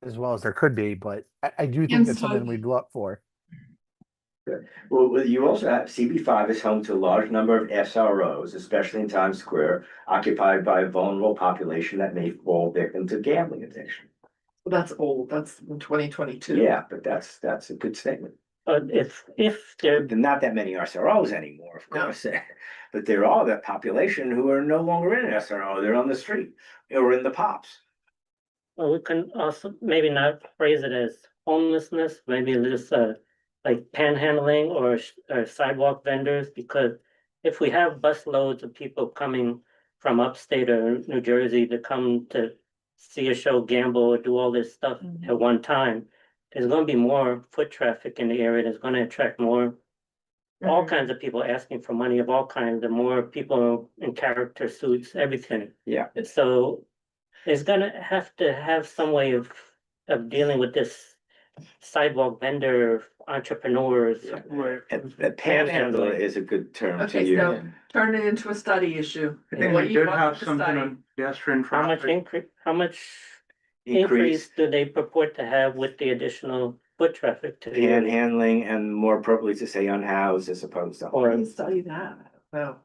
as well as there could be, but I do think And that's so- something we'd look for. Well, you also have CB5 is home to a large number of SROs, especially in Times Square, occupied by a vulnerable population that may fall victim to gambling addiction. That's old, that's in 2022. Yeah, but that's a good statement. But if there, There are not that many SROs anymore, of No. course, but there are that population who are no longer in an SRO, they're on the street or in the pops. well, we can also maybe not phrase it as homelessness, maybe just like panhandling or sidewalk vendors, because if we have bus loads of people coming from upstate or New Jersey to come to see a show, gamble, or do all this stuff Mhm. at one time, there's gonna be more foot traffic in the area. There's gonna attract more, all Mhm. kinds of people asking for money of all kinds, and more people in character suits, everything. Yeah. So there's gonna have to have some way of dealing with this sidewalk vendor entrepreneurs. Right. And panhandler is a good term to Okay, use. so turn it into a study issue. I think What we you did want have to something study. on pedestrian How much traffic. how much increase do they purport to have with the additional foot traffic to the area? Panhandling and more appropriately to say unhoused as opposed to. Or You study that, well,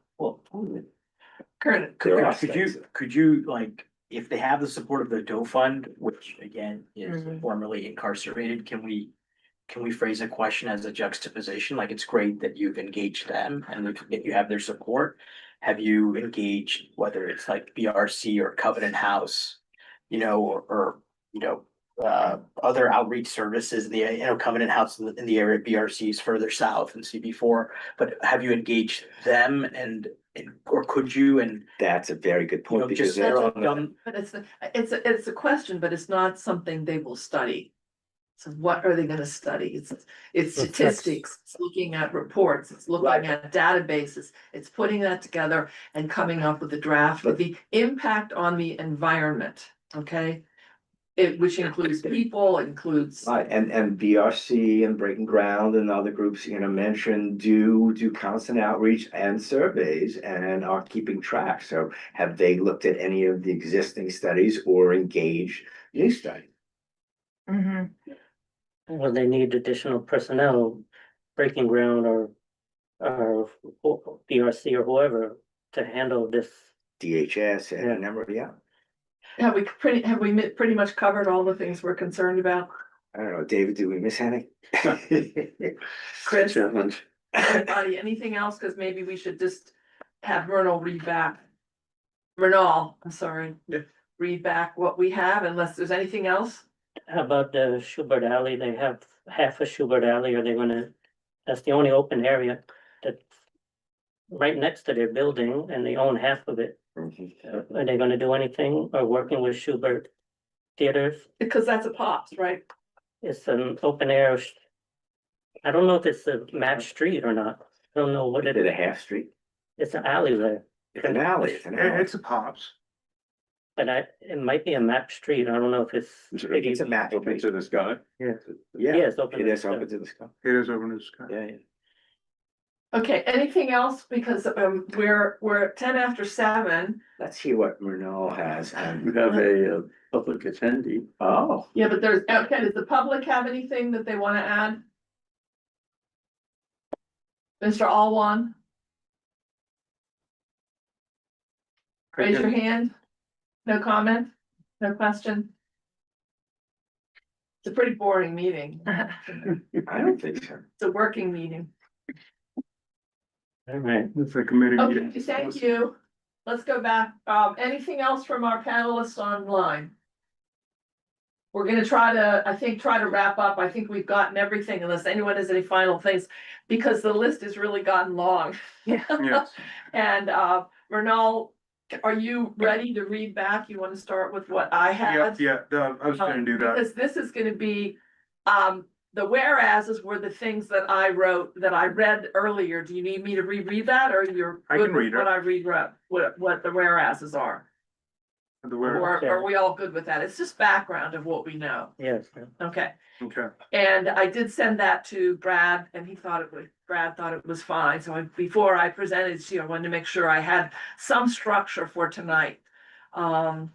Current. There are Could you, states. could you, like, if they have the support of the Doe Fund, which again is Mhm. formerly incarcerated, can we phrase a question as a juxtaposition? Like, it's great that you've engaged them and that you have their support. Have you engaged, whether it's like BRC or Covenant House, you know, or other outreach services, Covenant House in the area, BRCs further south and CB4, but have you engaged them or could you, and That's a very good you point know, because just they're on the, done, But it's a question, but it's not something they will study. So what are they gonna study? It's statistics, it's looking at reports, it's looking at databases, it's putting that together and coming up with a draft with the impact on the environment, okay? Which includes people, includes. right, and BRC and Breaking Ground and other groups, mentioned do constant outreach and surveys and are keeping track. So have they looked at any of the existing studies or engaged new studies? Well, they need additional personnel, Breaking Ground or BRC or whoever to handle this. DHS and Yeah. a number, yeah. Have we pretty much covered all the things we're concerned about? I don't know, David, did we miss any? Chris, Challenge. anybody, anything else? Cause maybe we should just have Renal read back. Renal, I'm sorry. Yeah. Read back what we have unless there's anything else. How about the Schubert Alley? They have half a Schubert Alley. Are they that's the only open area that's right next to their building and they own half of it. Are they gonna do anything or working with Schubert Theaters? Because that's a Pops, right? It's an open air. I don't know if it's a map street or not. I don't know what Is it it a is. half street? It's an alley there, It's an alley, it's an alley. It's a Pops. but it might be a map street. I don't know if it's. It's a map. Open to the sky. Yeah, Yeah, it's open it to is the open sky. to the sky. It is open to the sky. Yeah, yeah. Okay, anything else? Because we're at 7:10. Let's hear what Murnau has. We have a public attendee. Oh, Yeah, but okay, does the public have anything that they wanna add? Mr. Alwan? Raise your hand. No comment? No question? It's a pretty boring meeting. I don't think so. It's a working meeting. All right. It's a committee meeting. Okay, thank you. Let's go back. Anything else from our panelists online? We're gonna try to wrap up. I think we've gotten everything unless anyone has any final things, because the list has really gotten long. Yes. And, Renal, are you ready to read back? You wanna start with what I Yeah, had? yeah, I was gonna do that. Because this is gonna be, the whereases were the things that I wrote, that I read earlier. Do you need me to reread that, or you're I good can with read it. what I rewrote, what the whereases are? The Or where, are we all good with that? It's just background of what we know. Yes. Okay, okay. and I did send that to Brad and Brad thought it was fine. So before I presented it to you, I wanted to make sure I had some structure for tonight.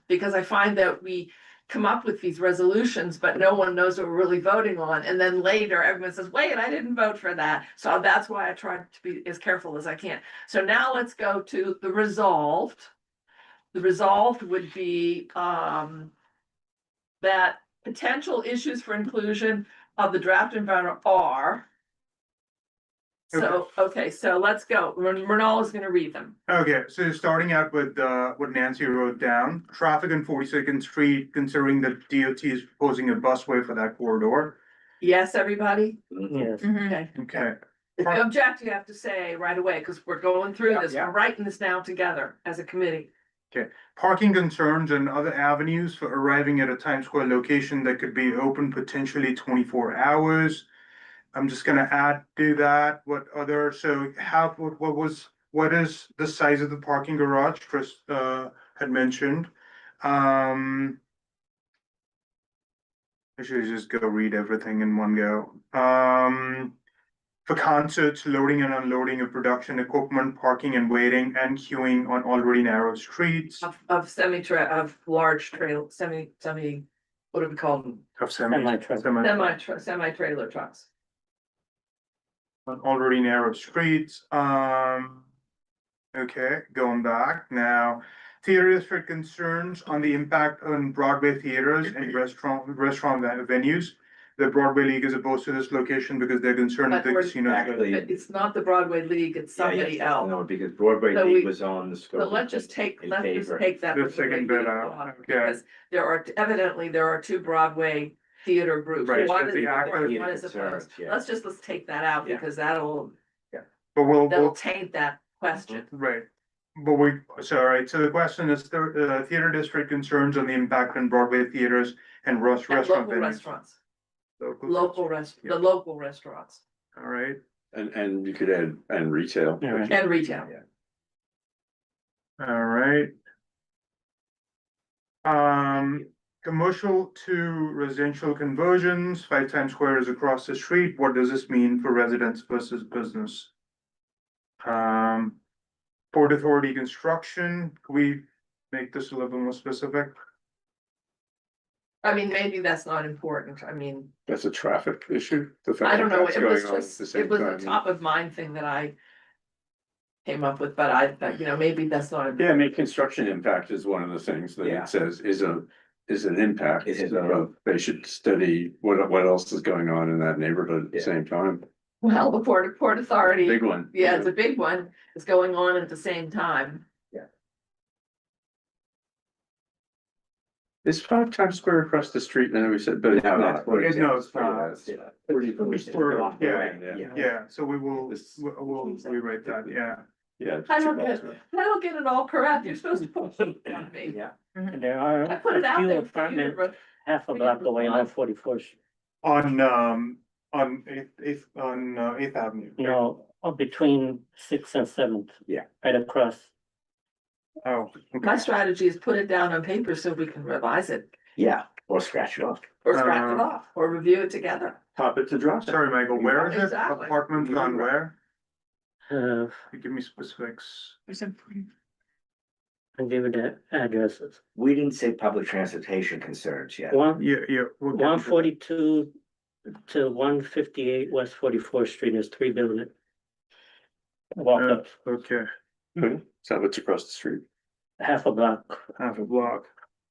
Because I find that we come up with these resolutions, but no one knows what we're really voting on. And then later everyone says, wait, I didn't vote for that. So that's why I tried to be as careful as I can. So now let's go to the resolved. The resolved would be, that potential issues for inclusion of the draft environment are. So, okay, so let's go. Renal is gonna read them. Okay, so starting out with what Nancy wrote down, traffic on 42nd Street, considering that DOT is proposing a busway for that corridor. Yes, everybody? Yes. Okay. Okay, If you object, you have to say right away, because we're going through Yeah, this. yeah. We're writing this down together as a committee. parking concerns and other avenues for arriving at a Times Square location that could be open potentially 24 hours. I'm just gonna add to that, what is the size of the parking garage Chris had mentioned? I should just go read everything in one go. For concerts, loading and unloading of production equipment, parking and waiting and queuing on already narrow streets. Of large trail, what do we call them? Of Semi-truck. Semi-trailer trucks. On already narrow streets, okay, going back now. Theater district concerns on the impact on Broadway theaters and restaurant venues. the Broadway League as opposed to this location because they're concerned with the But we're casino. Actually- It's not the Broadway League, it's somebody else. No, because Broadway So League we- was on the scope. So let's just take in that. The second bit out, okay. Because evidently there are two Broadway theater groups. Right, One so is the for, active- one is opposed. Yeah. Let's take that out Yeah. because that'll But we'll, taint that question. right. But so, all right, so the question is, the theater district concerns on the impact on Broadway theaters and And restaurant local venues. restaurants, Local the local restaurants All right, And you could add, and retail. Yeah, right. and retail. all right. Commercial to residential conversions, 5 Times Square is across the street. What does this mean for residents versus business? Port Authority construction, can we make this a little more specific? I mean, maybe that's not important. I mean, That's a traffic issue. The fact I don't that know, that's it was going on at just, the it same was a time. top of mind thing that I came up with, but maybe that's not. Yeah, I mean, construction impact is one of the things that Yeah. it says is an impact. It is. They should study what else is going on in that neighborhood at the Yeah. same time. Well, the Port Authority. Big one. Yeah, it's a big one. It's going on at the same time. Is 5 Times Square across the street? I know we said, but it's No, not. no, No, it's not. Yeah. Yeah, so we will, This- we'll rewrite that, yeah. Yeah. I don't get it all correct. You're supposed to put it on me. Yeah. And there are I put it a out few there. for you to apartments re- half a block away on 44th. On Eighth Avenue. No, between 6th and 7th. Yeah. Right across. Oh, My okay. strategy is put it down on paper so we can revise it Yeah, or scratch it off. or scratch it off or review it together. Pop it to drop. Sorry, Michael, where is it? Exactly. Apartments on where? Uh, Give me specifics. I'll give you the addresses. We didn't say public transportation concerns yet. One, Yeah. We'll get to that. 142 to 158 West 44th Street is 3 buildings. Walk up Okay, So it's across the street. half a block. half a block.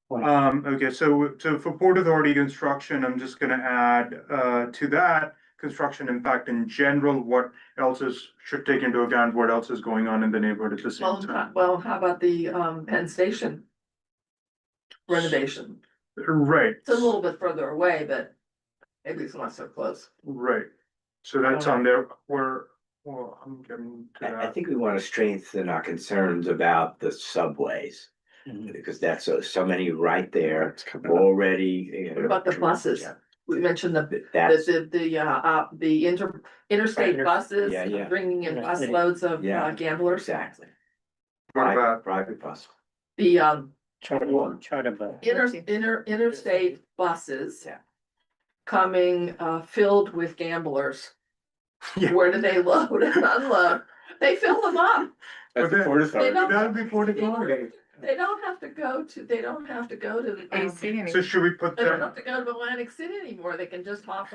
Wow. Okay, so for Port Authority construction, I'm just gonna add to that. Construction impact in general, what else should take into account, what else is going on in the neighborhood at the same time? Well, how about the Penn Station renovation? Right, It's a little bit further away, but maybe it's not so close. right. So that's on there, well, I'm getting to I that. think we want to strengthen our concerns about the subways, Mhm. because that's so many right there It's coming up. already. What about the buses? Yeah. We mentioned the That's, interstate buses, Yeah, yeah. bringing in Interstate. busloads of Yeah. gamblers. exactly. What about, Private bus. The Charter bus. interstate buses. Yeah. Coming filled with gamblers. Yeah. Where do they load and unload? They fill them up. At the Port Authority. don't- that'd be Port Authority. They don't have to go to the. AC. So should we put They don't that, have to go to Atlantic City anymore. They can just hop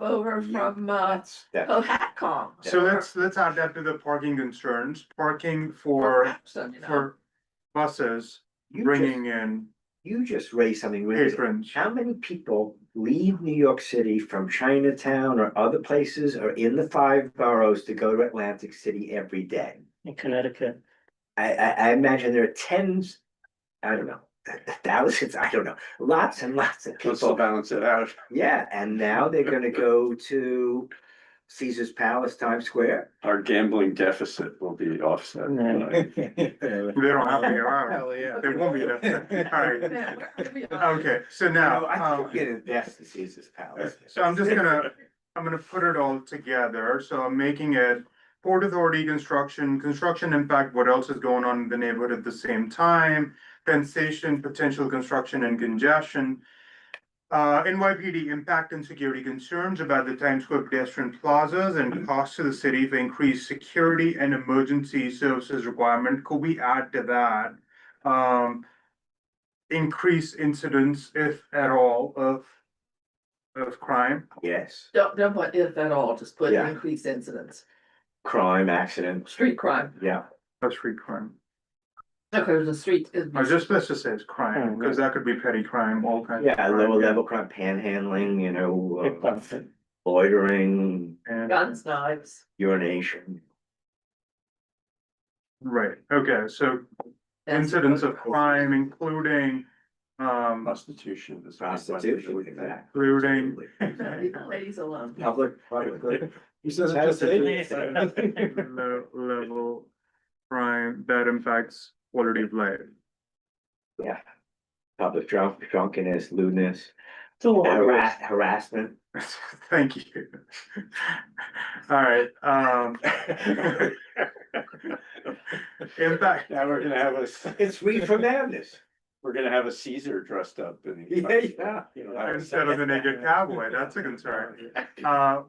over from That's, Hatcom. so let's add that to the parking concerns, parking for buses bringing in you just raised something really. patrons. How many people leave New York City from Chinatown or other places or in the 5 boroughs to go to Atlantic City every day? In Connecticut. I imagine there are tens, I don't know, thousands, I don't know, lots and lots of Let's people. balance it out. Yeah, and now they're gonna go to Caesar's Palace, Times Square. Our gambling deficit will be offset. Yeah. They don't have to go out. They won't be there. All right, okay, so now, I think we're gonna invest in Caesar's Palace. so I'm gonna put it all together, so I'm making it Port Authority construction impact, what else is going on in the neighborhood at the same time, Penn Station, potential construction and congestion. NYPD impact and security concerns about the Times Square pedestrian plazas and costs to the city for increased security and emergency services requirement. Could we add to that? Increase incidents, if at all, of crime? Yes, Don't put if at all, just put Yeah. increased incidents, crime, accident, street crime. yeah. That's free crime. Okay, there's a street. Or just, let's just say it's crime, because that could be petty crime, all kinds. of Yeah, crime, lower level crime, panhandling, you know, loitering, And, Guns, knives. urination. right, okay, so incidents of crime, including, Prostitution. Prostitution, exactly. including. Leave the ladies alone. Public. He says That's Level crime that impacts quality of life. Yeah. Public drunkenness, lewdness, So, harassment. Thank you. All right, impact, Now we're gonna have a, It's free from madness. we're gonna have a Caesar dressed up and. Yeah. You know, instead of the naked cowboy, that's a concern.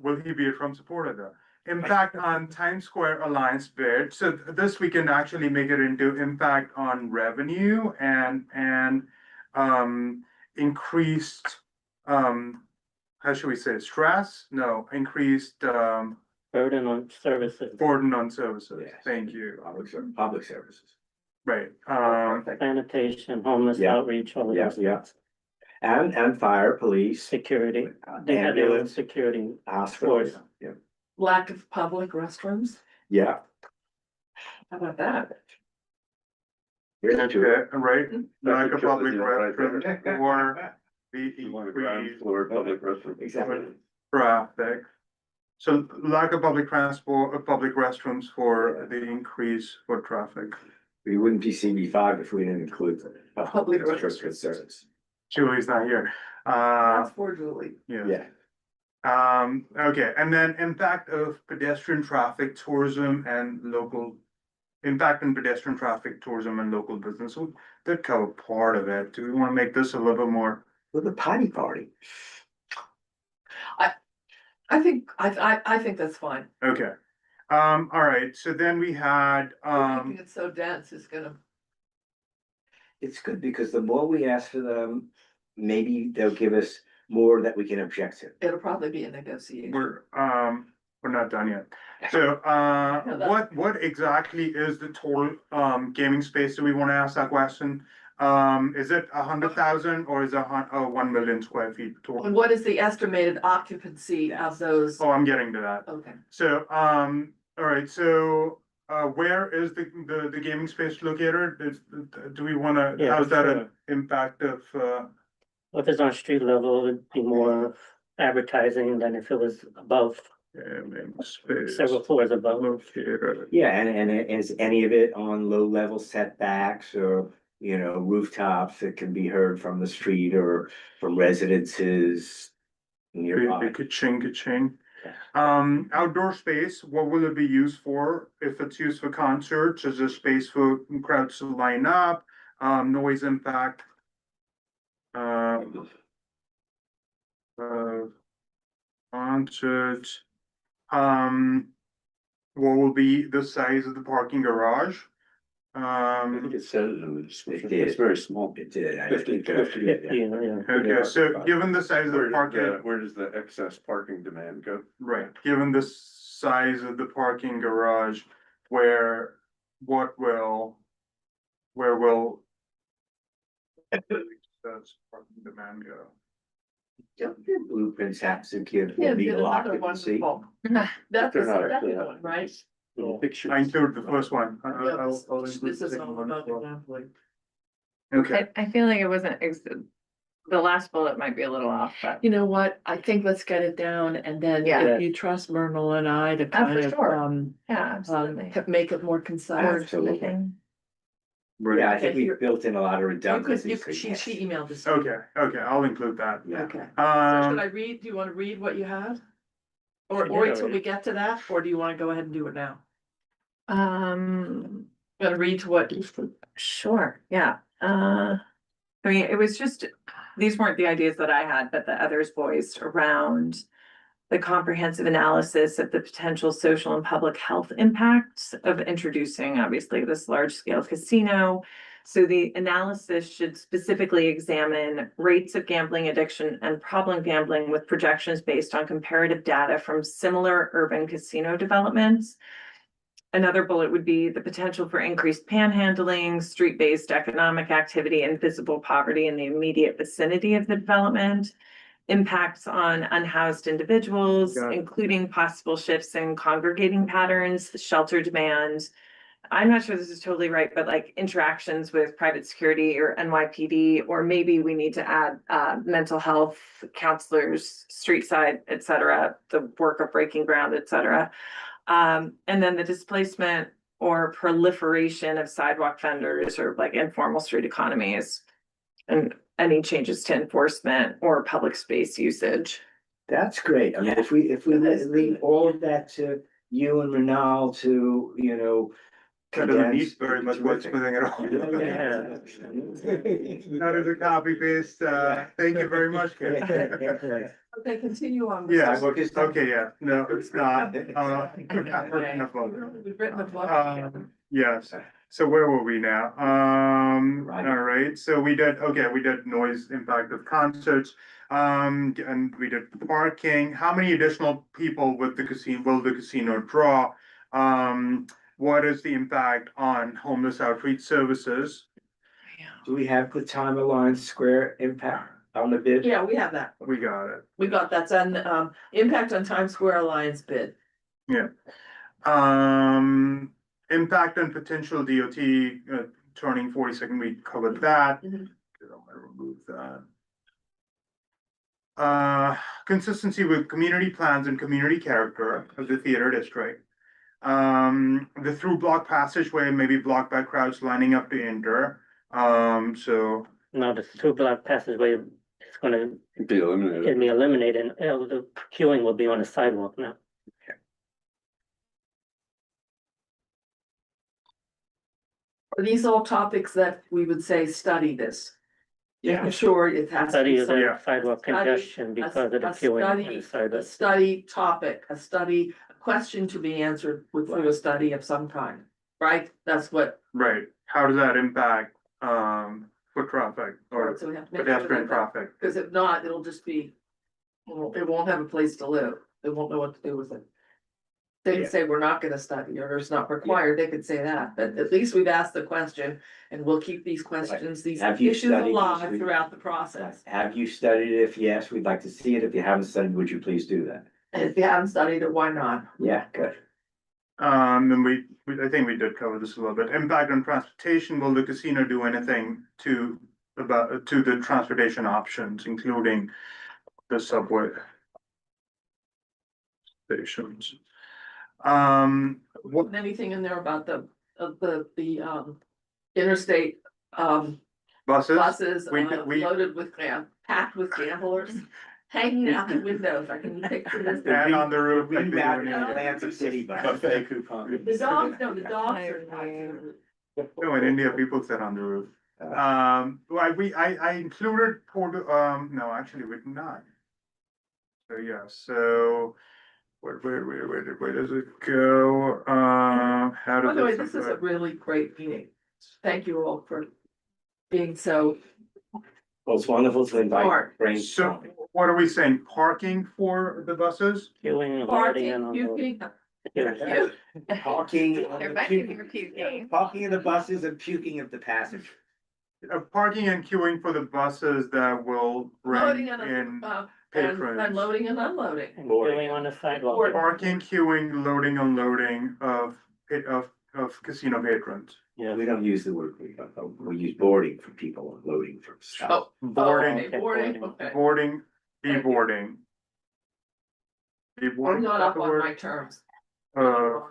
Will he be a Trump supporter though? Impact on Times Square Alliance bid, so this we can actually make it into impact on revenue and increased, how should we say, stress? No, increased, Burden on services, burden on services, Yes. thank you, Public services. right, sanitation, homeless Yeah. outreach, all of Yeah, those. yeah. And fire, police. Security, they had their own Ambulance, security. hospitals. force. Yeah. Lack of public restrooms. Yeah. How about that? okay, right, like a public Right there. restroom or the You want a ground increased floor public restroom. Exactly. traffic. So lack of public transport, public restrooms for the increase for traffic. We wouldn't be CB5 if we didn't include Public restrooms. Service. Julie's not here. That's for Julie. Yeah. Okay, and then impact of pedestrian traffic, tourism and local. Impact on pedestrian traffic, tourism and local business. So that cover part of it. Do we want to make this a little bit more? With a potty party. I think that's fine. Okay. All right, so then we had, Keeping it so dense is gonna. It's good because the more we ask for them, maybe they'll give us more that we can object to. It'll probably be a negotiation. we're not done yet. So, what exactly is the total, gaming space? Do we want to ask that question? Is it 100,000 or is it 1 million square feet And total? what is the estimated occupancy of those? Oh, I'm getting to that. Okay. So, all right, so, where is the gaming space located? Do we wanna, Yeah, how's that sure. an impact of, If it's on street level, it'd be more advertising than if it was above, gaming space several floors above. located? Yeah, and is any of it on low level setbacks or, you know, rooftops that can be heard from the street or from residences nearby? Ka-ching. Outdoor space, what will it be used for? If it's used for concerts, is there space for crowds to line up, noise impact? Concerts. What will be the size of the parking garage? I think it said it in the description. It did. It's very small. It did. I 50, think, 50. Yeah. Okay, so given the size of the parking. Where does the excess parking demand go? Right, given the size of the parking garage, where will does parking demand go? Blueprints have to give Yeah, legal another occupancy. wonderful. That's the They're not second actually- one, right? Little pictures. I included the first one. Yeah, I'll this include the is second all one as about the well. conflict. Okay, I feel like it wasn't, the last bullet might be a little off, but. You know what? I think let's get it down and then Yeah. if you trust Myrtle and I to for kind of, sure. Yeah, absolutely. make it more concise. Absolutely. Thing. Yeah, I think Okay, we've you're- built in a lot of You could, redundancies. so she yes. emailed this. okay, I'll include that. Yeah. Okay. So should I Um, read, do you want to read what you had? Or Yeah, wait till read we get to that, or do you want to go ahead and do it now? Um, Gonna read to what? sure, yeah, I mean, it was just, these weren't the ideas that I had, but the others voiced around. The comprehensive analysis of the potential social and public health impacts of introducing, obviously, this large scale casino. So the analysis should specifically examine rates of gambling addiction and problem gambling with projections based on comparative data from similar urban casino developments. another bullet would be the potential for increased panhandling, street-based economic activity, and visible poverty in the immediate vicinity of the development. Impacts on unhoused individuals, Got it. including possible shifts in congregating patterns, shelter demand. I'm not sure this is totally right, but like interactions with private security or NYPD, or maybe we need to add mental health counselors, street side, et cetera, the work of breaking ground, et cetera. And then the displacement or proliferation of sidewalk vendors or like informal street economies. And any changes to enforcement or public space usage. That's great. I mean, if we leave all of that to you and Renal to, you know. That doesn't need condense, very much terrific. wordsmithing at all. Yeah. That is a copy paste, thank you very much, Ken. Okay, continue on. Yeah, Sidewalk is done. okay, yeah, no, it's not, We've written the book. Yes, so where were we now? Right. All right, so we did noise impact of concerts. And we did parking. How many additional people will the casino draw? What is the impact on homeless outreach services? Do we have the Time Alliance Square impact on the bid? Yeah, we have that. We got it. We got that's on impact on Times Square Alliance bid. Yeah. Impact on potential DOT, turning 42nd, we covered that. Mhm. I'm gonna remove that. Consistency with community plans and community character of the theater district. The through block passageway may be blocked by crowds lining up to enter. So No, the through block passageway is gonna Be eliminated. be eliminated, and the queuing will be on the sidewalk now. Are these all topics that we would say study this? Yeah. Sure, it has to Study be of some- Yeah. the sidewalk Study- congestion because of the queuing on the a sidewalk. study topic, a study, a question to be answered with through a study of some kind, right? That's what. right, how does that impact foot traffic or So we have to make sure pedestrian that- traffic? Because if not, it'll just be, well, it won't have a place to live. They won't know what to do with it. They can Yeah. say, we're not gonna study, or it's not required, they could say that, but at least we've asked the question, and we'll keep these questions, these Have you issues studied these? alive throughout the process. Have you studied it? If yes, we'd like to see it. If you haven't studied, would you please do that? And if you haven't studied it, why not? Yeah, good. And I think we did cover this a little bit. Impact on transportation, will the casino do anything to the transportation options, including the subway stations? What, Anything in there about the interstate buses? buses We did- we- loaded with packed with gamblers hanging out the windows, I can picture this. And on the roof. like they do Reroute in in India. Atlantic City bus. Buffet coupon. The dogs are. No, in India, people sit on the roof. Well, I included no, actually, we did not. So, yeah, so, where does it go? How By does the way, this? this is a really great meeting. Thank you all for being so Well, it's wonderful to invite smart. So, brainstorming. what are we saying, parking for the buses? Queuing, loading Parking, and unloading. puking, Talking. puking. Talking in the buses and puking of the passenger. Parking and queuing for the buses that will bring loading in and patrons. loading and unloading. And queuing on the sidewalk. Or- Parking, queuing, loading, unloading of casino patrons. Yeah. We don't use the word, we use boarding for people and loading for stuff. Oh, Boarding, okay, boarding, okay. boarding, Thank you. deboarding. I'm Deboarding not is up the on word my terms. of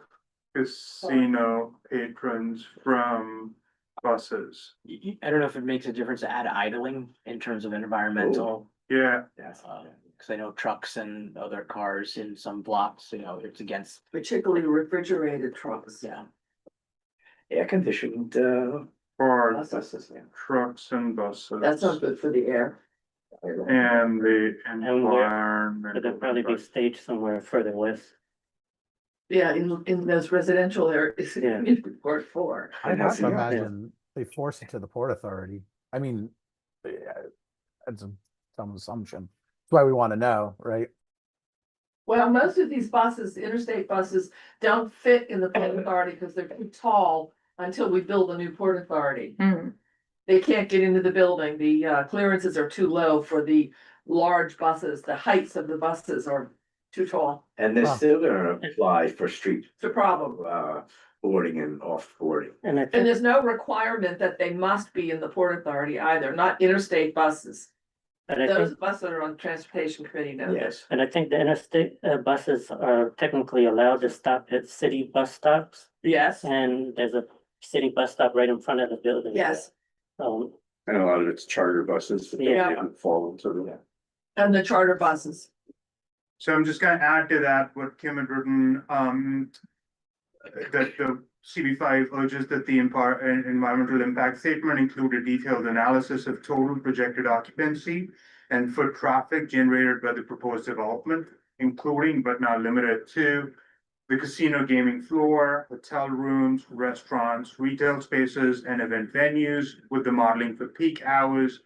casino patrons from buses. I don't know if it makes a difference to add idling in terms of environmental, Yeah, That's- cause I know trucks and other cars in some blocks, it's against, Particularly refrigerated trucks. yeah. Air conditioned, for buses, yeah. trucks and buses. That's not good for the air. And the where- environment. It'll probably be staged somewhere further west. Yeah, in those residential areas, Yeah. in Port Four. I'd have to Yeah. imagine they force it to the Port Authority. I mean, it's some assumption. That's why we want to know, right? Well, most of these buses, the interstate buses, don't fit in the Port Authority because they're too tall until we build a new Port Authority. Hmm. They can't get into the building. The clearances are too low for the large buses. The heights of the buses are too tall. And they're Wow. still gonna apply for street, It's a problem. boarding and off boarding. And I And think, there's no requirement that they must be in the Port Authority either, not interstate buses. but I Those think, of us that are on Transportation Committee know this. Yes, and I think the interstate buses are technically allowed to stop at city bus stops. Yes, And there's a city bus stop right in front of the building. yes. And a lot of it's charter buses. that Yeah. didn't fall into the. And the charter buses. So I'm just gonna add to that what Kim had written, that the CB5 urges that the environmental impact statement include a detailed analysis of total projected occupancy and foot traffic generated by the proposed development, including but not limited to the casino gaming floor, hotel rooms, restaurants, retail spaces, and event venues, with the modeling for peak hours,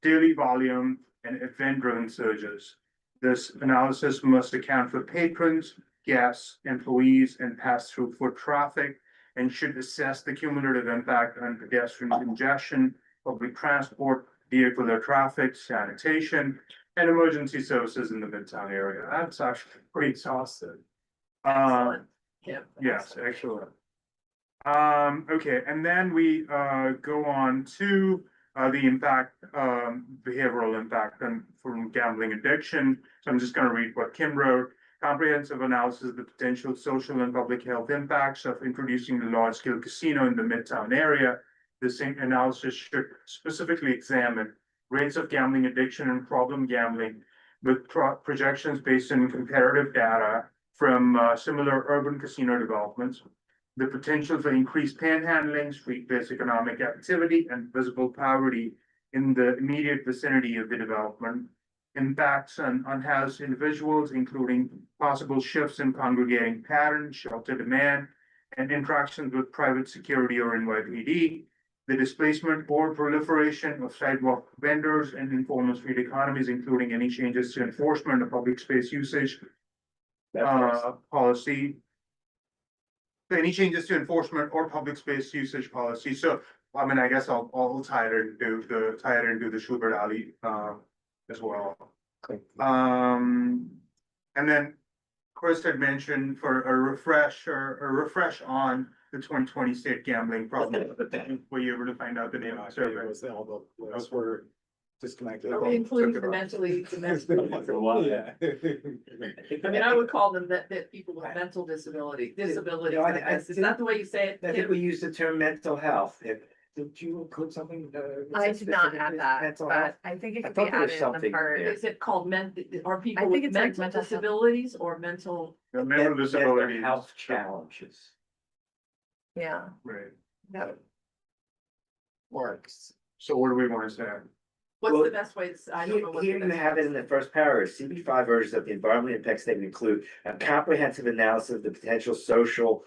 daily volume, and event-driven surges. This analysis must account for patrons, guests, employees, and pass-through foot traffic, and should assess the cumulative impact on pedestrian congestion, public transport, vehicular traffic, sanitation, and emergency services in the Midtown area. That's actually pretty exhaustive. Yeah. Yes, excellent. Okay, and then we go on to the impact, behavioral impact from gambling addiction. So I'm just gonna read what Kim wrote. Comprehensive analysis of the potential social and public health impacts of introducing the large-scale casino in the Midtown area. This analysis should specifically examine rates of gambling addiction and problem gambling with projections based on comparative data from similar urban casino developments, the potential for increased panhandling, street-based economic activity, and visible poverty in the immediate vicinity of the development, impacts on unhoused individuals, including possible shifts in congregating patterns, shelter demand, and interactions with private security or NYPD, the displacement or proliferation of sidewalk vendors and informal street economies, including any changes to enforcement of public space usage policy. Any changes to enforcement or public space usage policy. So, I mean, I guess I'll tie it into the Schubert Alley, as well. And then Chris had mentioned for a refresh on the 2020 state gambling problem. Were you able to find out the name of the survey? Those were disconnected. Are we including the mentally? Yeah. I mean, I would call them that people with mental disabilities, No, I I guess. Is that the way you say it? I think Kim? we use the term mental health. Did you include something? I did not add that, Mental health? but I think it I could be thought there was added in the something part. there. Is it called are people I think with it's like mental mental health. disabilities or mental? The mental disabilities. Health challenges. Yeah, Right. that Works. So what do we want to say? What's Well, the best way to, I don't know what. the Here you best have way it to in the say first paragraph. CB5 urges that the environmental impact statement include a comprehensive analysis of the potential social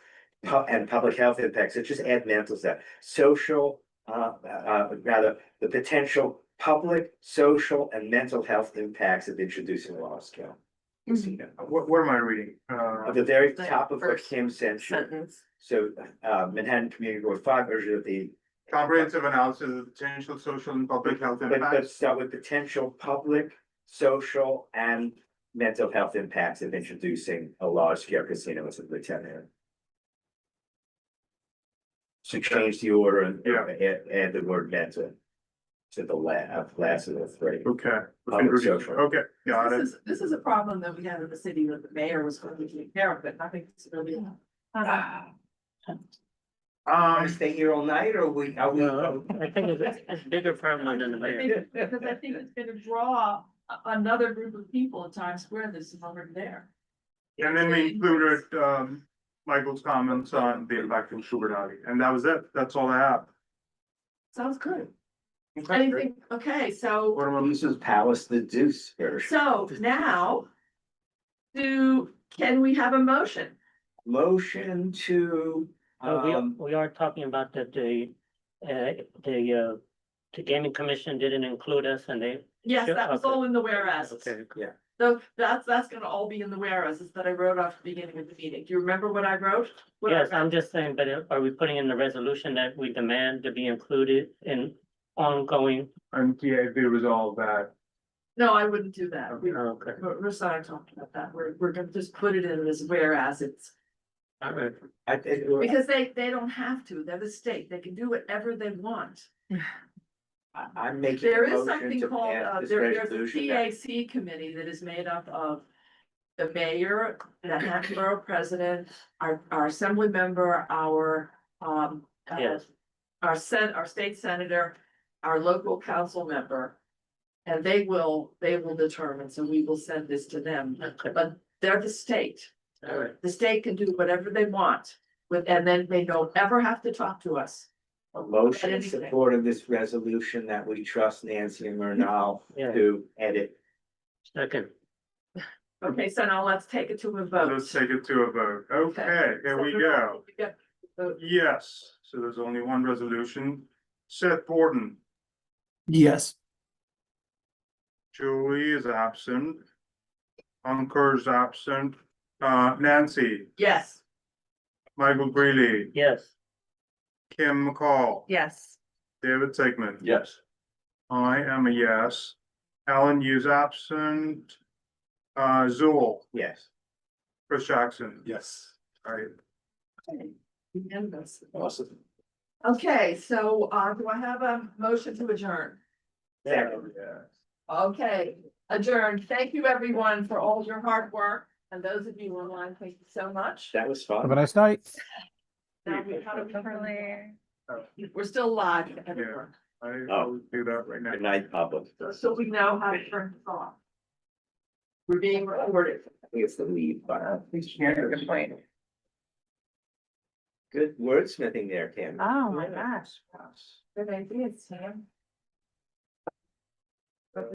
and public health impacts. So just add mental to that. Social, rather, the potential public, social, and mental health impacts of introducing a large scale casino. What am I reading? At the very The top of what first Kim sent you. sentence. So, Manhattan Community Board 5 urges that the Comprehensive analysis of potential social and public health Let's impacts. start with potential public, social, and mental health impacts of introducing a large scale casino into the town area. So change the order and add the word mental to the last of the three. Okay. Public, social. Okay, got it. This is a problem that we have in the city that the mayor was going to take care of, but I think it's really. Want to stay here all night or are we? no, I think it's a bigger problem than the mayor. Because I think it's gonna draw another group of people at Times Square that's already there. And then we included, Michael's comments on the impact of Schubert Alley, and that was it. That's all I have. Sounds good. Okay. Anything, okay, so, What about This is Palace the Deuce version. so now. Can we have a motion? Motion to, We are talking about that the gaming commission didn't include us and they. Yes, Sure, that was okay. all in the whereas. Okay, yeah, So that's gonna all be in the whereas that I wrote off the beginning of the meeting. Do you remember what I wrote? What I Yes, I'm wrote? just saying, but are we putting in the resolution that we demand to be included in ongoing? And yeah, they resolve that. No, I wouldn't do that. Okay. We're sorry talking about that. We're gonna just put it in as whereas it's, All right. I think, because they don't have to. They're the state. They can do whatever they want. I'm making There a is motion something to called, pass this there's a resolution. that- CAC committee that is made up of the mayor, the Hampton Borough president, our assembly member, our, Yes. our state senator, our local council member. And they will determine, so we will send this to them, Okay. but they're the state. All right. The state can do whatever they want with, and then they don't ever have to talk to us. A motion in Anything. support of this resolution that we trust Nancy and Murnau Yeah. to edit. Second. Okay, so now let's take it to a vote. Let's take it to a vote. Okay, here we go. Yes, so there's only one resolution. Seth Borden, Yes. Julie is absent. Ankur is absent. Nancy, Yes. Michael Greeley, Yes. Kim McCall, Yes. David Sigmund. Yes. I am a yes. Alan Hughes absent. Zool, Yes. Chris Jackson. Yes. All right. Unanimous. Awesome. Okay, so, do I have a motion to adjourn? Yeah. Okay, adjourned. Thank you, everyone, for all your hard work, and those of you online, thank you so much. That was Have a fun. nice night. Now, how do we- We're still live everywhere, I'll do that right now. Good night, public. so we know how to turn this off. We're being recorded. I think it's the leave button. Good point. Good wordsmithing there, Kim. Oh, my gosh. Good idea, Sam.